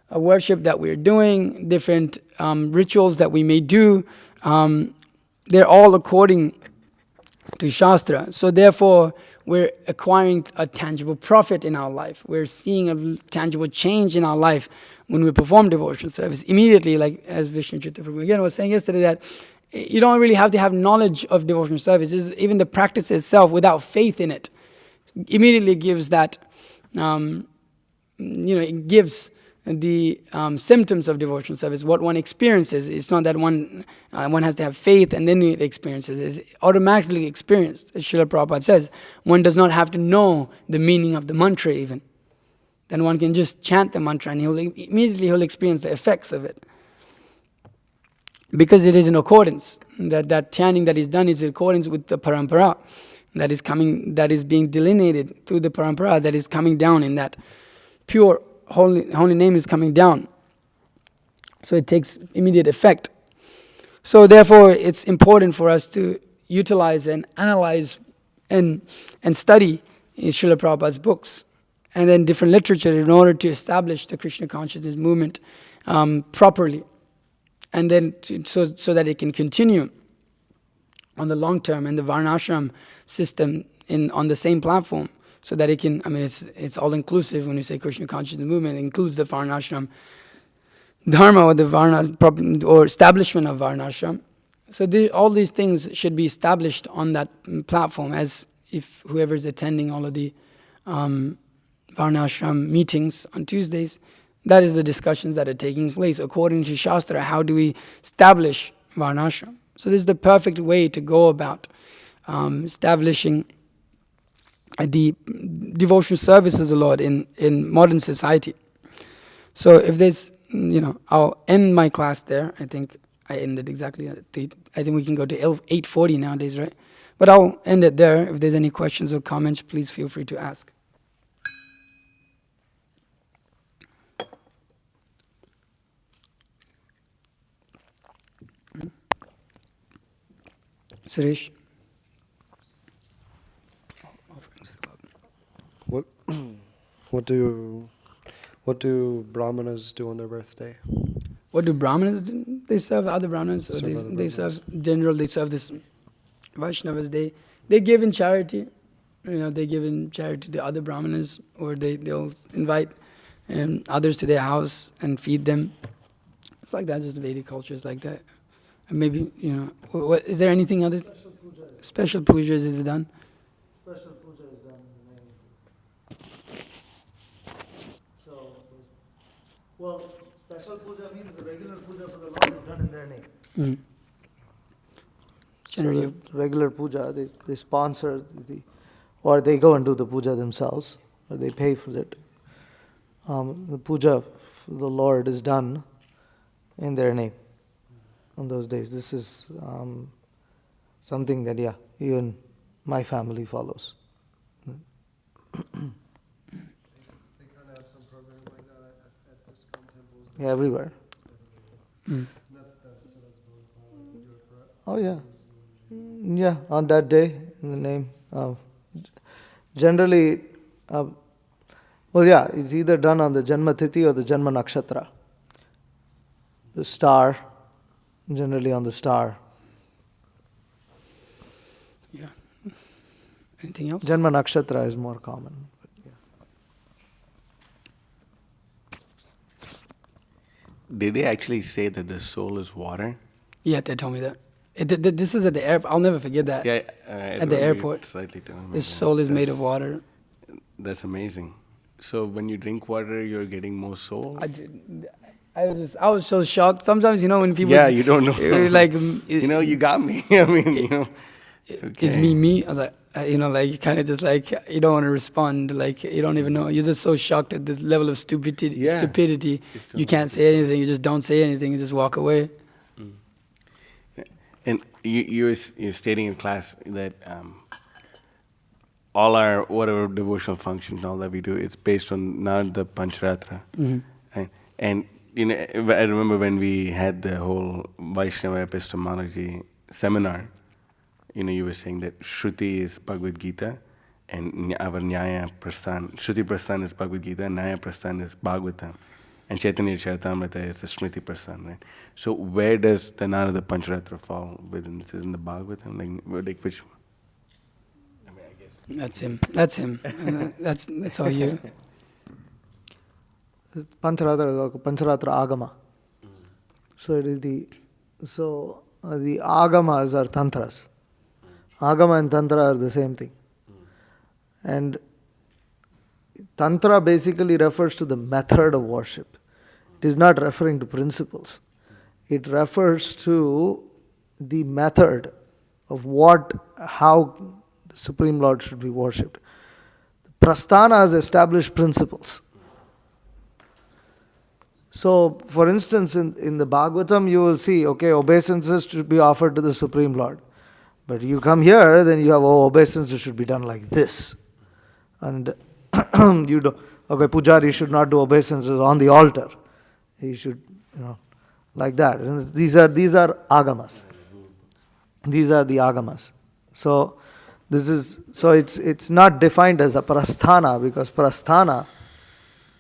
Speaker 1: worship that we're doing, different rituals that we may do, they're all according to Shastra. So therefore, we're acquiring a tangible profit in our life. We're seeing a tangible change in our life when we perform devotional service. Immediately, like as Vishnu Chitta Prabhu again was saying yesterday, that you don't really have to have knowledge of devotional service. Even the practice itself, without faith in it, immediately gives that, it gives the symptoms of devotional service, what one experiences. It's not that one has to have faith and then it experiences. It's automatically experienced. As Srila Prabhupada says, one does not have to know the meaning of the mantra even. Then one can just chant the mantra and he'll experience the effects of it. Because it is in accordance. that chanting that is done is in accordance with the parampara that is being delineated through the parampara that is coming down in that pure holy name is coming down. So it takes immediate effect. So therefore, it's important for us to utilize and analyze and study Srila Prabhupada's books and then different literature in order to establish the Krishna consciousness movement properly, and then so that it can continue on the long term and the Varnashram system on the same platform, so that it can. I mean, it's all inclusive when you say Krishna consciousness movement. It includes the Varnashram dharma or the Varna or establishment of Varnashram. So all these things should be established on that platform, as if whoever is attending all of the Varnashram meetings on Tuesdays, that is the discussions that are taking place according to Shastra. How do we establish Varnashram? So this is the perfect way to go about establishing the devotional service of the Lord in modern society. So if there's, I'll end my class there. I think I ended exactly at 8. I think we can go to 8:40 nowadays, right? But I'll end it there. If there's any questions or comments, please feel free to ask. Suresh?
Speaker 2: What do Brahmanas do on their birthday?
Speaker 1: What do Brahmanas do? They serve other Brahmanas. Or they serve this Vaishnavas. They give in charity. They give in charity to other Brahmanas, or they'll invite others to their house and feed them. It's like that. Just the Vedic culture is like that. And maybe what, is there anything other? Special pujas is done.
Speaker 3: Special puja is done in the name. Special puja means the regular puja for the Lord is done in their name.
Speaker 1: Mm. Generally,
Speaker 3: So regular puja, they sponsor or they go and do the puja themselves, or they pay for it. The puja for the Lord is done in their name on those days. This is something that, even my family follows.
Speaker 2: They kind of have some program like that at ISKCON temples.
Speaker 3: Yeah, everywhere.
Speaker 2: That's you're correct.
Speaker 3: Oh, yeah. Yeah, on that day, in the name of. Generally, it's either done on the Janma Tithi or the Janma Nakshatra. The star, generally on the star.
Speaker 1: yeah. Anything else?
Speaker 3: Janma Nakshatra is more common.
Speaker 4: Did they actually say that the soul is water?
Speaker 1: Yeah, they told me that. This is at the airport. I'll never forget that.
Speaker 4: Yeah,
Speaker 1: at the airport.
Speaker 4: Slightly telling me
Speaker 1: This
Speaker 4: that.
Speaker 1: soul is made of water.
Speaker 4: That's amazing. So when you drink water, you're getting more soul?
Speaker 1: I was so shocked. Sometimes, when people...
Speaker 4: Yeah, you don't know.
Speaker 1: Like...
Speaker 4: you got me. I mean,
Speaker 1: It's me. I was like, you kind of just like, you don't want to respond. Like, you don't even know. You're just so shocked at this level of stupidity.
Speaker 4: Yeah.
Speaker 1: You can't say anything. You just don't say anything. You just walk away.
Speaker 4: And you're stating in class that all our whatever devotional function and all that we do, it's based on Narada Pancharatra.
Speaker 1: Mm-hmm.
Speaker 4: Right? And I remember when we had the whole Vaishnava epistemology seminar, you were saying that Shruti is Bhagavad Gita and our Nyaya Prasthan. Shruti Prasthan is Bhagavad Gita and Nyaya Prasthan is Bhagavatam. And Chaitanya Charitamrita is the Smriti Prasthan, right? So where does the Narada Pancharatra fall within this? Is in the Bhagavatam? Like which? I mean, I guess.
Speaker 1: That's him. That's all you.
Speaker 3: Pancharatra Agama. So it is the Agamas are Tantras. Agama and Tantra are the same thing. And Tantra basically refers to the method of worship. It is not referring to principles. It refers to the method of how the Supreme Lord should be worshipped. Prasthana has established principles. So, for instance, in the Bhagavatam, you will see, okay, obeisances should be offered to the Supreme Lord. But you come here, then you have, obeisances should be done like this. And you do, okay, Pujari should not do obeisances on the altar. He should, like that. And these are agamas. These are the agamas. So it's not defined as a prasthana, because prasthana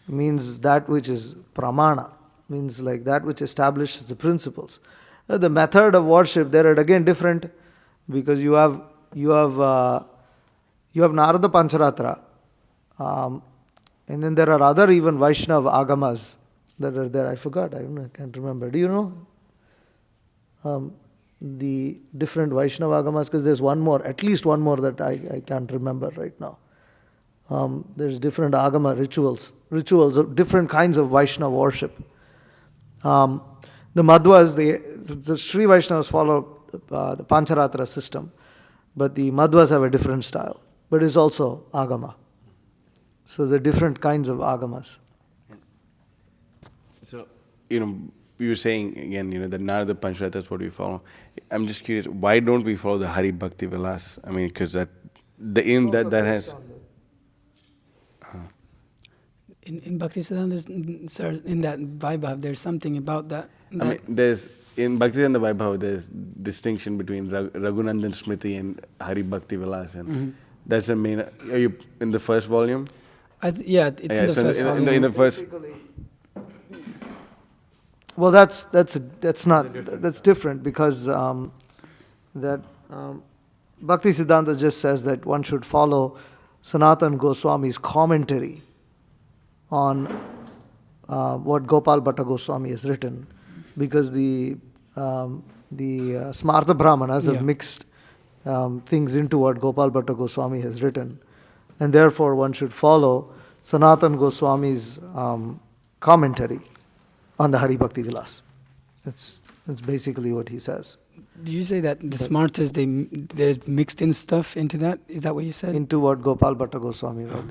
Speaker 3: means that which is pramana, means like that which establishes the principles. The method of worship, there are again different, because you have Narada Pancharatra, and then there are other even Vaishnava agamas that are there. I forgot, I can't remember. Do you know the different Vaishnava agamas? Because there's one more, at least one more that I can't remember right now. There's different agama rituals of different kinds of Vaishnava worship. The Madhvas, the Sri Vaishnavas follow the Pancharatra system, but the Madhvas have a different style. But it's also agama. So there are different kinds of agamas.
Speaker 4: So, you were saying again, that Narada Pancharatra is what we follow. I'm just curious, why don't we follow the Hari Bhakti Vilas? I mean, because that has.
Speaker 1: In Bhaktisiddhanta, sir, in that Vaibhav, there's something about that.
Speaker 4: I mean, in Bhaktisiddhanta Vaibhava, there's distinction between Raghunandan Smriti and Hari Bhakti Vilas, and that's the main. Are you in the first volume?
Speaker 1: It's in the first volume.
Speaker 4: In the first.
Speaker 3: Well, that's different, because Bhaktisiddhanta just says that one should follow Sanatana Goswami's commentary on what Gopal Bhatta Goswami has written, because the Smartha Brahmanas have mixed things into what Gopal Bhatta Goswami has written, and therefore one should follow Sanatana Goswami's commentary on the Hari Bhakti Vilas. That's basically what he says.
Speaker 1: Do you say that the Smartas, they're mixed in stuff into that? Is that what you said?
Speaker 3: Into what Gopal Bhatta Goswami wrote.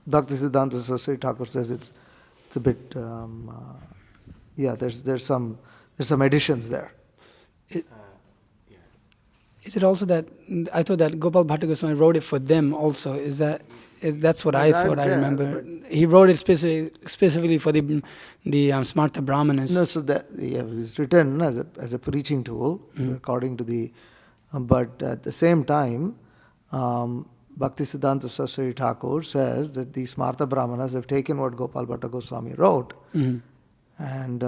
Speaker 3: Bhaktisiddhanta Saraswati Thakur says it's a bit, there's some additions there.
Speaker 1: Is it also that, I thought that Gopal Bhatta Goswami wrote it for them also? That's what I thought, I remember. He wrote it specifically for the Smartha Brahmanas.
Speaker 3: No, so that it's written as a preaching tool, according to the, but at the same time, Bhaktisiddhanta Saraswati Thakur says that the Smartha Brahmanas have taken what Gopal Bhatta Goswami wrote and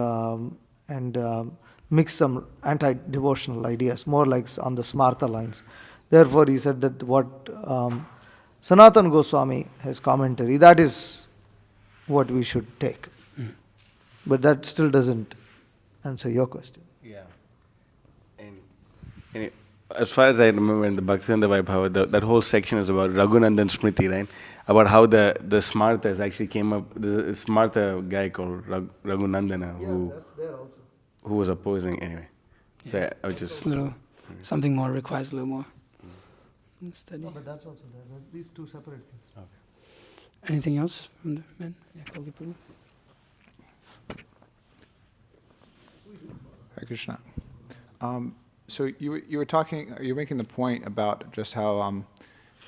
Speaker 3: mixed some anti-devotional ideas, more like on the Smartha lines. Therefore, he said that what Sanatana Goswami has commentary, that is what we should take. But that still doesn't answer your question.
Speaker 4: Yeah. And as far as I remember in the Bhaktisiddhanta Vaibhava, that whole section is about Raghunandan Smriti, right? About how the Smarthas actually came up, the Smartha guy called Raghunandana who was opposing anyway. So I was just...
Speaker 1: Something more requires a little more study.
Speaker 3: No, but that's also there. These two separate things.
Speaker 4: Okay.
Speaker 1: Anything else from the men?
Speaker 5: Hare Krishna. So you were talking, you're making the point about just how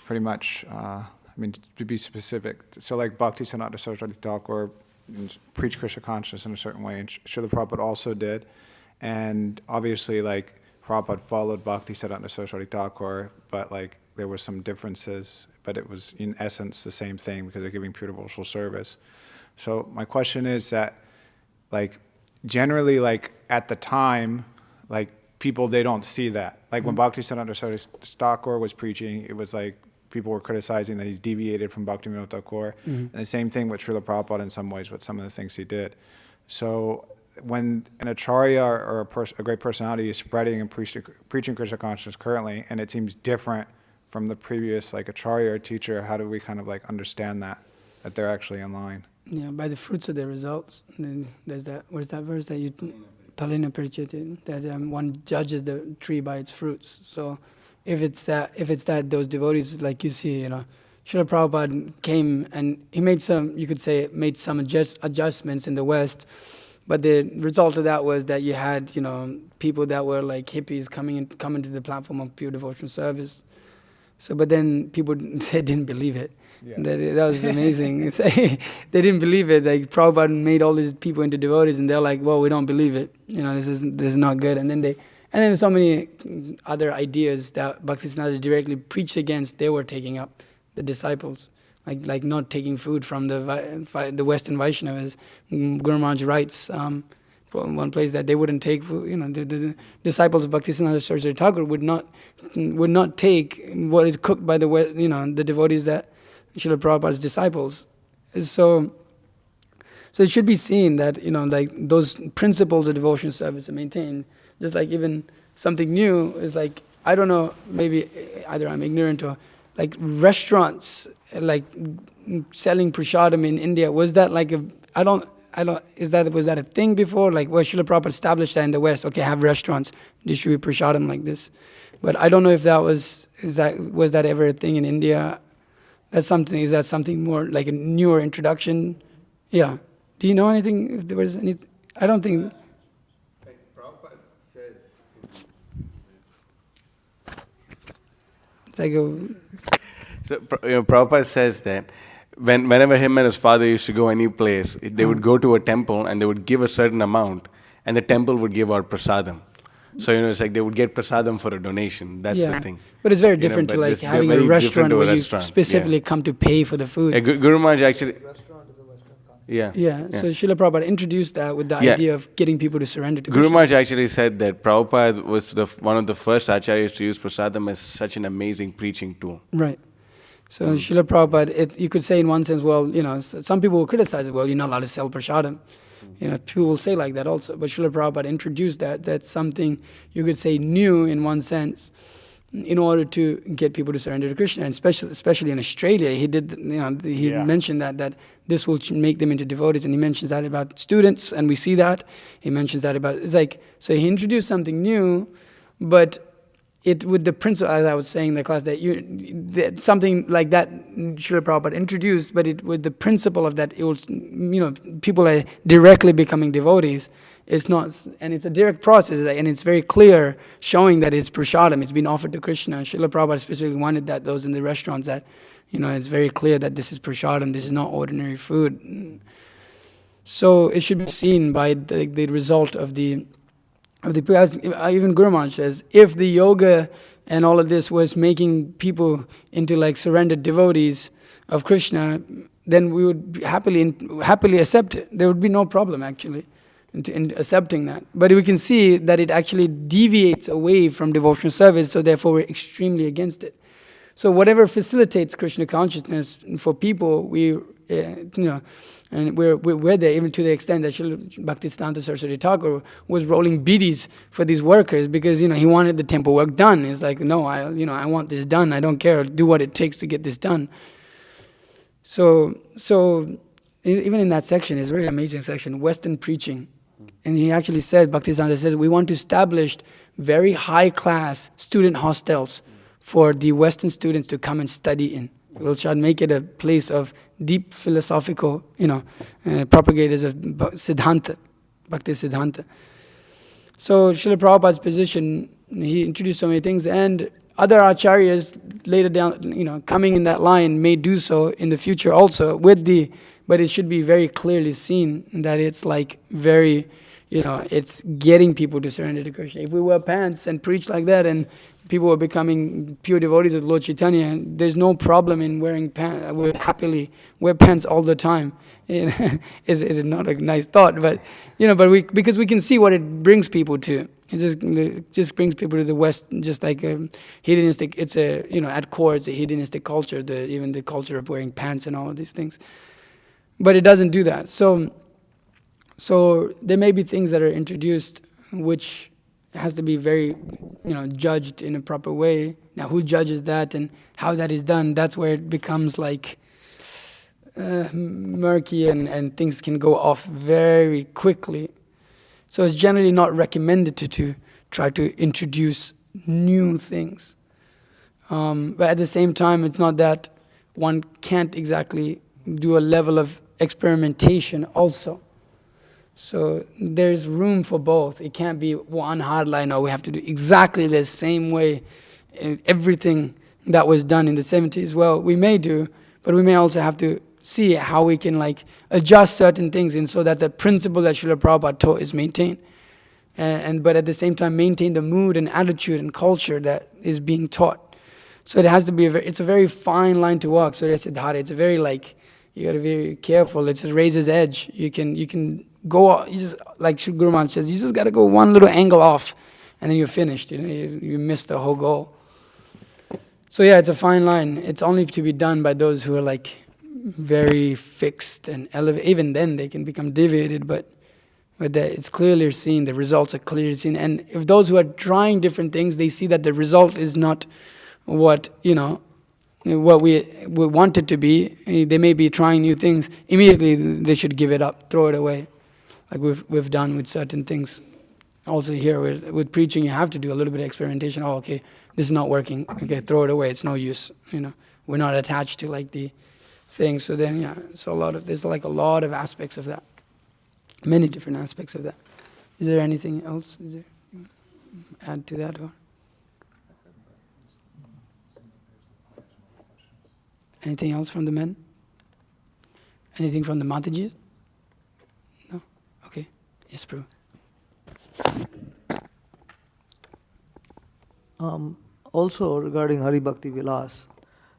Speaker 5: pretty much, to be specific, so like Bhakti Siddhanta Saraswati Thakur preached Krishna consciousness in a certain way, and Srila Prabhupada also did, and obviously like Prabhupada followed Bhakti Siddhanta Saraswati Thakur, but like there were some differences, but it was in essence the same thing because they're giving pure devotional service. So my question is that, like, generally, like at the time, like people, they don't see that. Like when Bhakti Siddhanta Saraswati Thakur was preaching, it was like people were criticizing that he's deviated from Bhakti Vinod Thakur. And the same thing with Srila Prabhupada in some ways with some of the things he did. So when an acharya or a great personality is spreading and preaching Krishna consciousness currently, and it seems different from the previous like acharya or teacher, how do we kind of like understand that they're actually in line?
Speaker 1: Yeah, by the fruits of their results. And then there's that, where's that verse that you, Palina Parichati, that one judges the tree by its fruits. So if it's that those devotees, like you see, Srila Prabhupada came and he made some, you could say, made some adjustments in the West, but the result of that was that you had, people that were like hippies coming to the platform of pure devotional service. So, but then people they didn't believe it.
Speaker 5: Yeah.
Speaker 1: That was amazing. They didn't believe it. Like Prabhupada made all these people into devotees, and they're like, "Well, we don't believe it. This is not good." And then so many other ideas that Bhaktisiddhanta directly preached against, they were taking up, the disciples, like not taking food from the Western Vaishnavas. Guru Maharaj writes from one place that they wouldn't take food. The disciples of Bhaktisiddhanta Saraswati Thakur would not take what is cooked by the devotees that Srila Prabhupada's disciples. So it should be seen that like those principles of devotional service are maintained. Just like even something new is like, I don't know, maybe either I'm ignorant or like restaurants like selling prasadam in India. Was that like was that a thing before? Like, well, Srila Prabhupada established that in the West. Okay, have restaurants distribute prasadam like this. But I don't know if was that ever a thing in India? Is that something more like a newer introduction? Yeah. Do you know anything? If there was any, I don't think.
Speaker 4: Like Prabhupada says.
Speaker 1: It's like
Speaker 4: So Prabhupada says that whenever him and his father used to go any place, they would go to a temple and they would give a certain amount, and the temple would give out prasadam. So it's like they would get prasadam for a donation. That's the thing.
Speaker 1: But it's very different to like having a restaurant where you specifically come to pay for the food.
Speaker 4: Guru Maharaj actually.
Speaker 3: Restaurant is a Western concept.
Speaker 1: Yeah. So Srila Prabhupada introduced that with the idea of getting people to surrender to
Speaker 4: Guru
Speaker 1: Krishna.
Speaker 4: Maharaj actually said that Prabhupada was one of the first acharyas to use prasadam as such an amazing preaching tool.
Speaker 1: Right. So Srila Prabhupada, you could say in one sense, well, some people will criticize it. Well, you're not allowed to sell prasadam. People will say like that also. But Srila Prabhupada introduced that's something you could say new in one sense, in order to get people to surrender to Krishna. And especially in Australia, he did. He mentioned that this will make them into devotees, and he mentions that about students, and we see that. He mentions that about so he introduced something new, but it with the principle, as I was saying in the class, that something like that Srila Prabhupada introduced, but with the principle of that, it was, people are directly becoming devotees. It's not, and it's a direct process, and it's very clear, showing that it's prasadam, it's been offered to Krishna. Srila Prabhupada specifically wanted those in the restaurants, that, it's very clear that this is prasadam, this is not ordinary food. So it should be seen by the result of the even Guru Maharaj says, if the yoga and all of this was making people into like surrendered devotees of Krishna, then we would happily accept it. There would be no problem actually in accepting that. But we can see that it actually deviates away from devotional service, so therefore we're extremely against it. So whatever facilitates Krishna consciousness for people, and we're there, even to the extent that Srila Bhaktisiddhanta Saraswati Thakur was rolling bidis for these workers because he wanted the temple work done. It's like, no, I want this done. I don't care. Do what it takes to get this done. So even in that section, it's a very amazing section, Western preaching, and he actually said, Bhaktisiddhanta says, we want to establish very high class student hostels for the Western students to come and study in. We shall make it a place of deep philosophical, propagators of Siddhanta, Bhakti Siddhanta. So Srila Prabhupada's position, he introduced so many things, and other acharyas later down, coming in that line may do so in the future also but it should be very clearly seen that it's like very, it's getting people to surrender to Krishna. If we wear pants and preach like that and people are becoming pure devotees of Lord Chaitanya, there's no problem in wearing pants. We would happily wear pants all the time. Is not a nice thought, but because we can see what it brings people to. It just brings people to the West, just like a hedonistic. It's at core it's a hedonistic culture. Even the culture of wearing pants and all of these things, but it doesn't do that. So there may be things that are introduced which has to be very, judged in a proper way. Now, who judges that and how that is done, that's where it becomes like murky and things can go off very quickly. So it's generally not recommended to try to introduce new things. But at the same time, it's not that one can't exactly do a level of experimentation also. So there's room for both. It can't be one hard line, or we have to do exactly the same way everything that was done in the 70s. Well, we may do, but we may also have to see how we can adjust certain things in so that the principle that Srila Prabhupada taught is maintained. But at the same time maintain the mood and attitude and culture that is being taught. So it has to be it's a very fine line to walk. So it's a very you got to be very careful. It's a razor's edge. You can go, you just, like Guru Maharaj says, you just got to go one little angle off, and then you're finished. You miss the whole goal. So yeah, it's a fine line. It's only to be done by those who are very fixed and elevated. Even then, they can become deviated, but it's clearly seen. The results are clearly seen. And if those who are trying different things, they see that the result is not what what we want it to be. They may be trying new things. Immediately, they should give it up, throw it away, like we've done with certain things. Also here with preaching, you have to do a little bit of experimentation. Oh, okay, this is not working. Okay, throw it away. It's no use. We're not attached to the thing. So then, there's a lot of aspects of that. Many different aspects of that. Is there anything else? Is there add to that, or anything else from the men? Anything from the Matajis? No? Okay. Yes, Prabhu.
Speaker 3: Also regarding Hari Bhakti Vilas,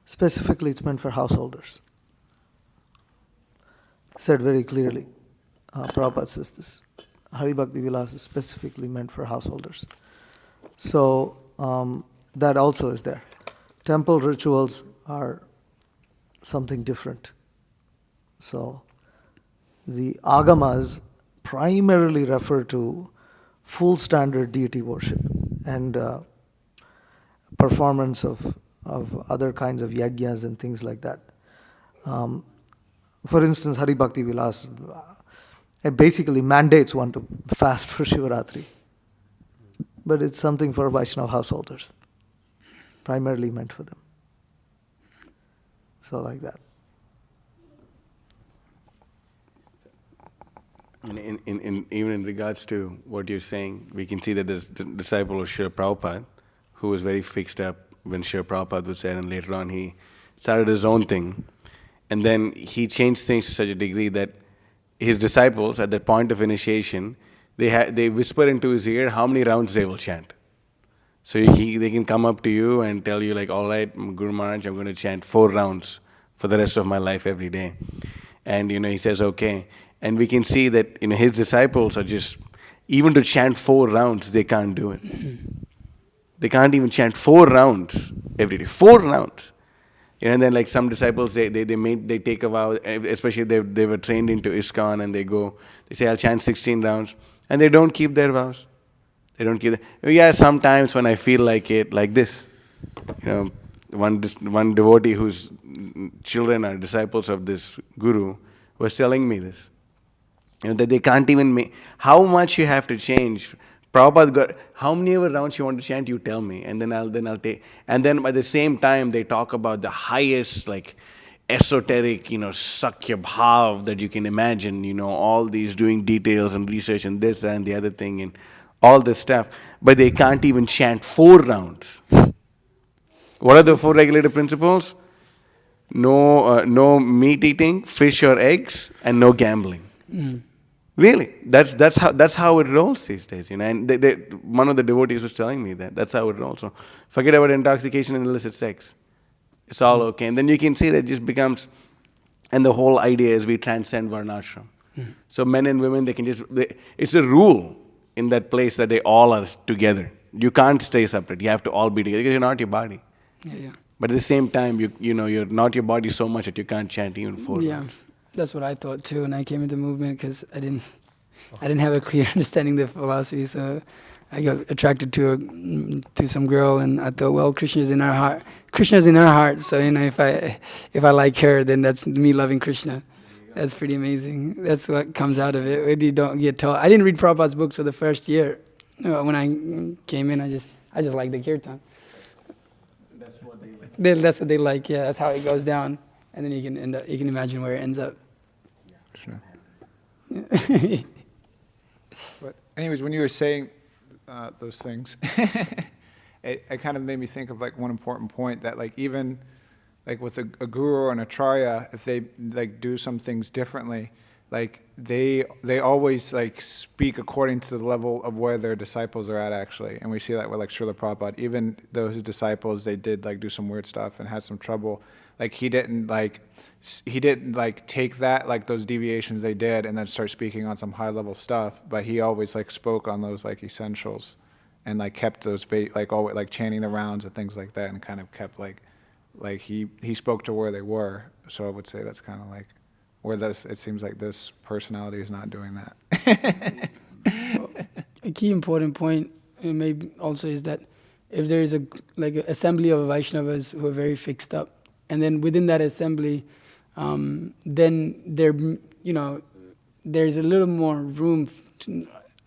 Speaker 3: specifically it's meant for householders. Said very clearly. Prabhupada says this. Hari Bhakti Vilas is specifically meant for householders. So that also is there. Temple rituals are something different. So the agamas primarily refer to full standard deity worship and performance of other kinds of yajnas and things like that. For instance, Hari Bhakti Vilas basically mandates one to fast for Shivaratri. But it's something for Vaishnava householders, primarily meant for them. So like that.
Speaker 4: Even in regards to what you're saying, we can see that this disciple of Srila Prabhupada, who was very fixed up when Srila Prabhupada was there, and later on he started his own thing. And then he changed things to such a degree that his disciples, at that point of initiation, they whisper into his ear how many rounds they will chant. So they can come up to you and tell you all right, Guru Maharaj, I'm going to chant 4 rounds for the rest of my life every day. And he says, okay. And we can see that his disciples are just, even to chant 4 rounds, they can't do it. They can't even chant 4 rounds every day. 4 rounds. And then some disciples, they take a vow, especially they were trained into ISKCON, and they say, I'll chant 16 rounds. And they don't keep their vows. They don't keep yeah, sometimes when I feel like it, like this. One devotee whose children are disciples of this guru was telling me this. That they can't even how much you have to change. Prabhupada got, how many ever rounds you want to chant, you tell me, and then I'll take. And then by the same time, they talk about the highest, esoteric, Sakya Bhav that you can imagine, all these doing details and research and this and the other thing and all this stuff. But they can't even chant 4 rounds. What are the 4 regulative principles? No meat eating, fish or eggs, and no gambling. Really, that's how it rolls these days, And one of the devotees was telling me that's how it rolls. So forget about intoxication and illicit sex. It's all okay, and then you can see that it just becomes. And the whole idea is we transcend varnashram. So men and women, it's a rule in that place that they all are together. You can't stay separate. You have to all be together because you're not your body.
Speaker 1: Yeah.
Speaker 4: But at the same time, you're not your body so much that you can't chant even 4 rounds.
Speaker 1: That's what I thought too when I came into the movement, because I didn't have a clear understanding of the philosophy. So I got attracted to some girl, and I thought, well, Krishna's in her heart. Krishna's in her heart. So if I like her, then that's me loving Krishna. That's pretty amazing. That's what comes out of it. You don't get taught. I didn't read Prabhupada's books for the first year. When I came in, I just like the kirtan. That's what they like. Yeah, that's how it goes down. and then you can imagine where it ends up.
Speaker 5: Krishna. But anyways, when you were saying those things, it kind of made me think of like one important point that like even like with a guru or an acharya, if they like do some things differently, like they always like speak according to the level of where their disciples are at actually. And we see that with like Srila Prabhupada, even though his disciples, they did like do some weird stuff and had some trouble, like he didn't like take that, like those deviations they did and then start speaking on some high level stuff, but he always like spoke on those like essentials and like kept those like always like chanting the rounds and things like that, and kind of kept like he spoke to where they were. So I would say that's kind of like where this, it seems like this personality is not doing that.
Speaker 1: Well, a key important point maybe also is that if there is a like an assembly of Vaishnavas who are very fixed up, and then within that assembly, then there's a little more room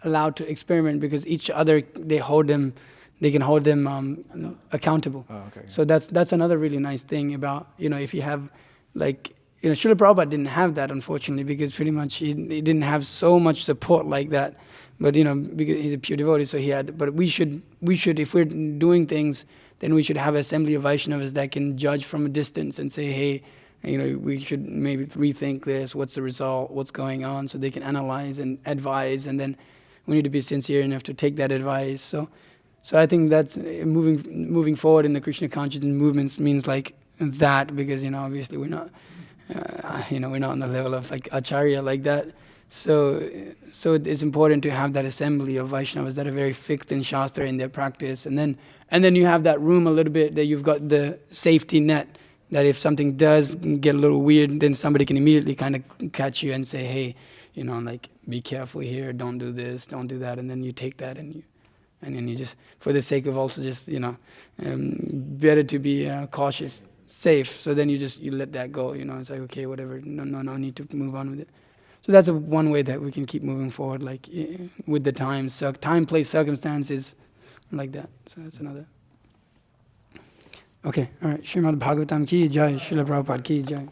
Speaker 1: allowed to experiment, because each other they can hold them accountable.
Speaker 5: Oh, okay.
Speaker 1: So that's another really nice thing about if you have like Srila Prabhupada didn't have that, unfortunately, because pretty much he didn't have so much support like that. But because he's a pure devotee, so he had. But we should if we're doing things, then we should have an assembly of Vaishnavas that can judge from a distance and say, hey, we should maybe rethink this. What's the result? What's going on? So they can analyze and advise, and then we need to be sincere enough to take that advice. So I think that's moving forward in the Krishna consciousness movements means like that, because obviously we're not. We're not on the level of like Acharya like that. So it's important to have that assembly of Vaishnavas that are very fixed in Shastra in their practice, and then you have that room a little bit that you've got the safety net that if something does get a little weird, then somebody can immediately kind of catch you and say, hey, like be careful here, don't do this, don't do that, and then you take that and then you just, for the sake of also just better to be cautious. Safe, so then you let that go. It's like, okay, whatever. No need to move on with it. So that's one way that we can keep moving forward, like with the times. So time, place, circumstances, like that. So that's another. Okay, all right. Srimad Bhagavatam ki jai, Srila Prabhupada ki jai.